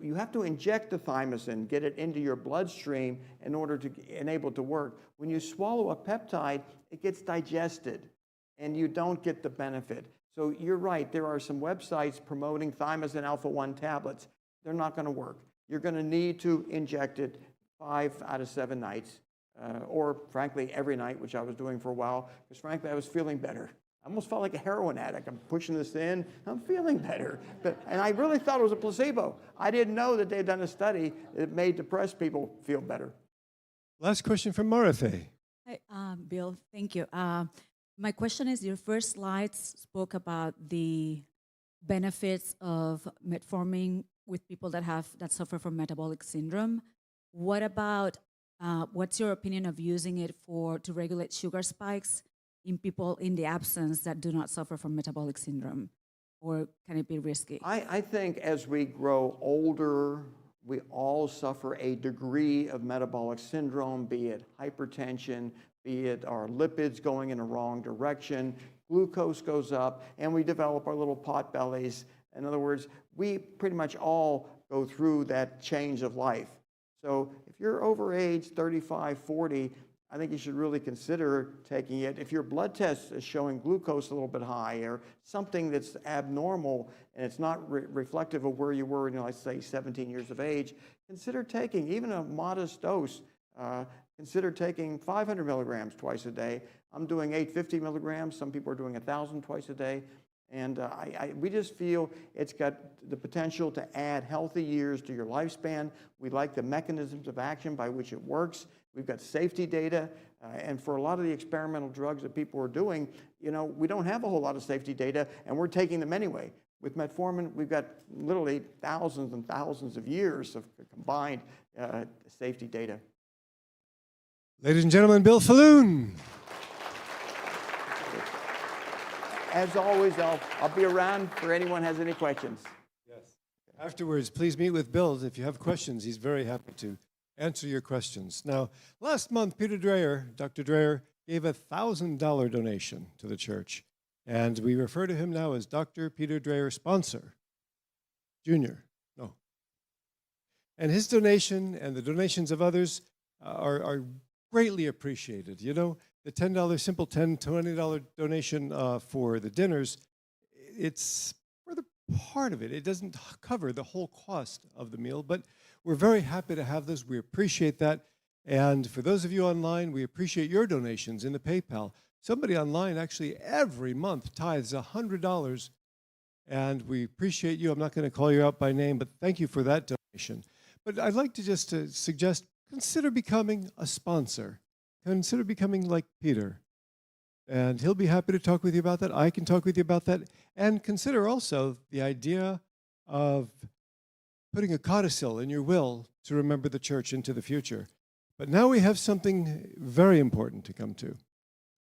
You have to inject the thymosin, get it into your bloodstream in order to enable it to work. When you swallow a peptide, it gets digested, and you don't get the benefit. So you're right, there are some websites promoting thymosin alpha-1 tablets. They're not going to work. You're going to need to inject it 5 out of 7 nights, or frankly, every night, which I was doing for a while, because frankly, I was feeling better. I almost felt like a heroin addict. I'm pushing this in, I'm feeling better. And I really thought it was a placebo. I didn't know that they'd done a study that made depressed people feel better. Last question from Marathe. Hi, Bill, thank you. My question is, your first slides spoke about the benefits of metformin with people that suffer from metabolic syndrome. What about, what's your opinion of using it to regulate sugar spikes in people in the absence that do not suffer from metabolic syndrome? Or can it be risky? I think as we grow older, we all suffer a degree of metabolic syndrome, be it hypertension, be it our lipids going in the wrong direction, glucose goes up, and we develop our little pot bellies. In other words, we pretty much all go through that change of life. So if you're over age 35, 40, I think you should really consider taking it. If your blood test is showing glucose a little bit high or something that's abnormal and it's not reflective of where you were, let's say 17 years of age, consider taking even a modest dose. Consider taking 500 milligrams twice a day. I'm doing 850 milligrams. Some people are doing 1,000 twice a day. And we just feel it's got the potential to add healthy years to your lifespan. We like the mechanisms of action by which it works. We've got safety data. And for a lot of the experimental drugs that people are doing, we don't have a whole lot of safety data, and we're taking them anyway. With metformin, we've got literally thousands and thousands of years of combined safety data. Ladies and gentlemen, Bill Faloon. As always, I'll be around for anyone has any questions. Yes. Afterwards, please meet with Bill. If you have questions, he's very happy to answer your questions. Now, last month, Peter Dreher, Dr. Dreher, gave a $1,000 donation to the church. And we refer to him now as Dr. Peter Dreher Sponsor, Jr. No. And his donation and the donations of others are greatly appreciated. The $10, simple $10, $20 donation for the dinners, it's for the part of it. It doesn't cover the whole cost of the meal, but we're very happy to have this. We appreciate that. And for those of you online, we appreciate your donations in the PayPal. Somebody online actually every month tithes $100, and we appreciate you. I'm not going to call you out by name, but thank you for that donation. But I'd like to just suggest, consider becoming a sponsor. Consider becoming like Peter. And he'll be happy to talk with you about that. I can talk with you about that. And consider also the idea of putting a codicil in your will to remember the church into the future. But now we have something very important to come to.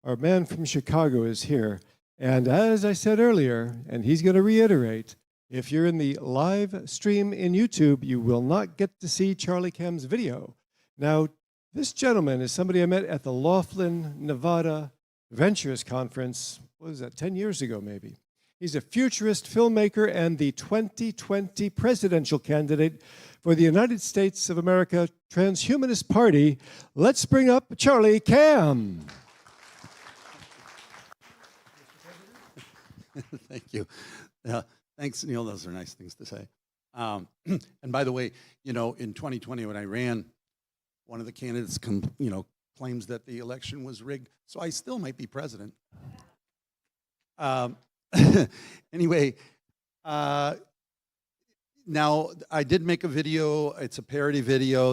Our man from Chicago is here. And as I said earlier, and he's going to reiterate, if you're in the live stream in YouTube, you will not get to see Charlie Cam's video. Now, this gentleman is somebody I met at the Laughlin, Nevada Ventures Conference, what was that, 10 years ago maybe. He's a futurist filmmaker and the 2020 presidential candidate for the United States of America Transhumanist Party. Let's bring up Charlie Cam. Thank you. Thanks, Neil. Those are nice things to say. And by the way, in 2020 when I ran, one of the candidates, claims that the election was rigged, so I still might be president. Anyway, now, I did make a video. It's a parody video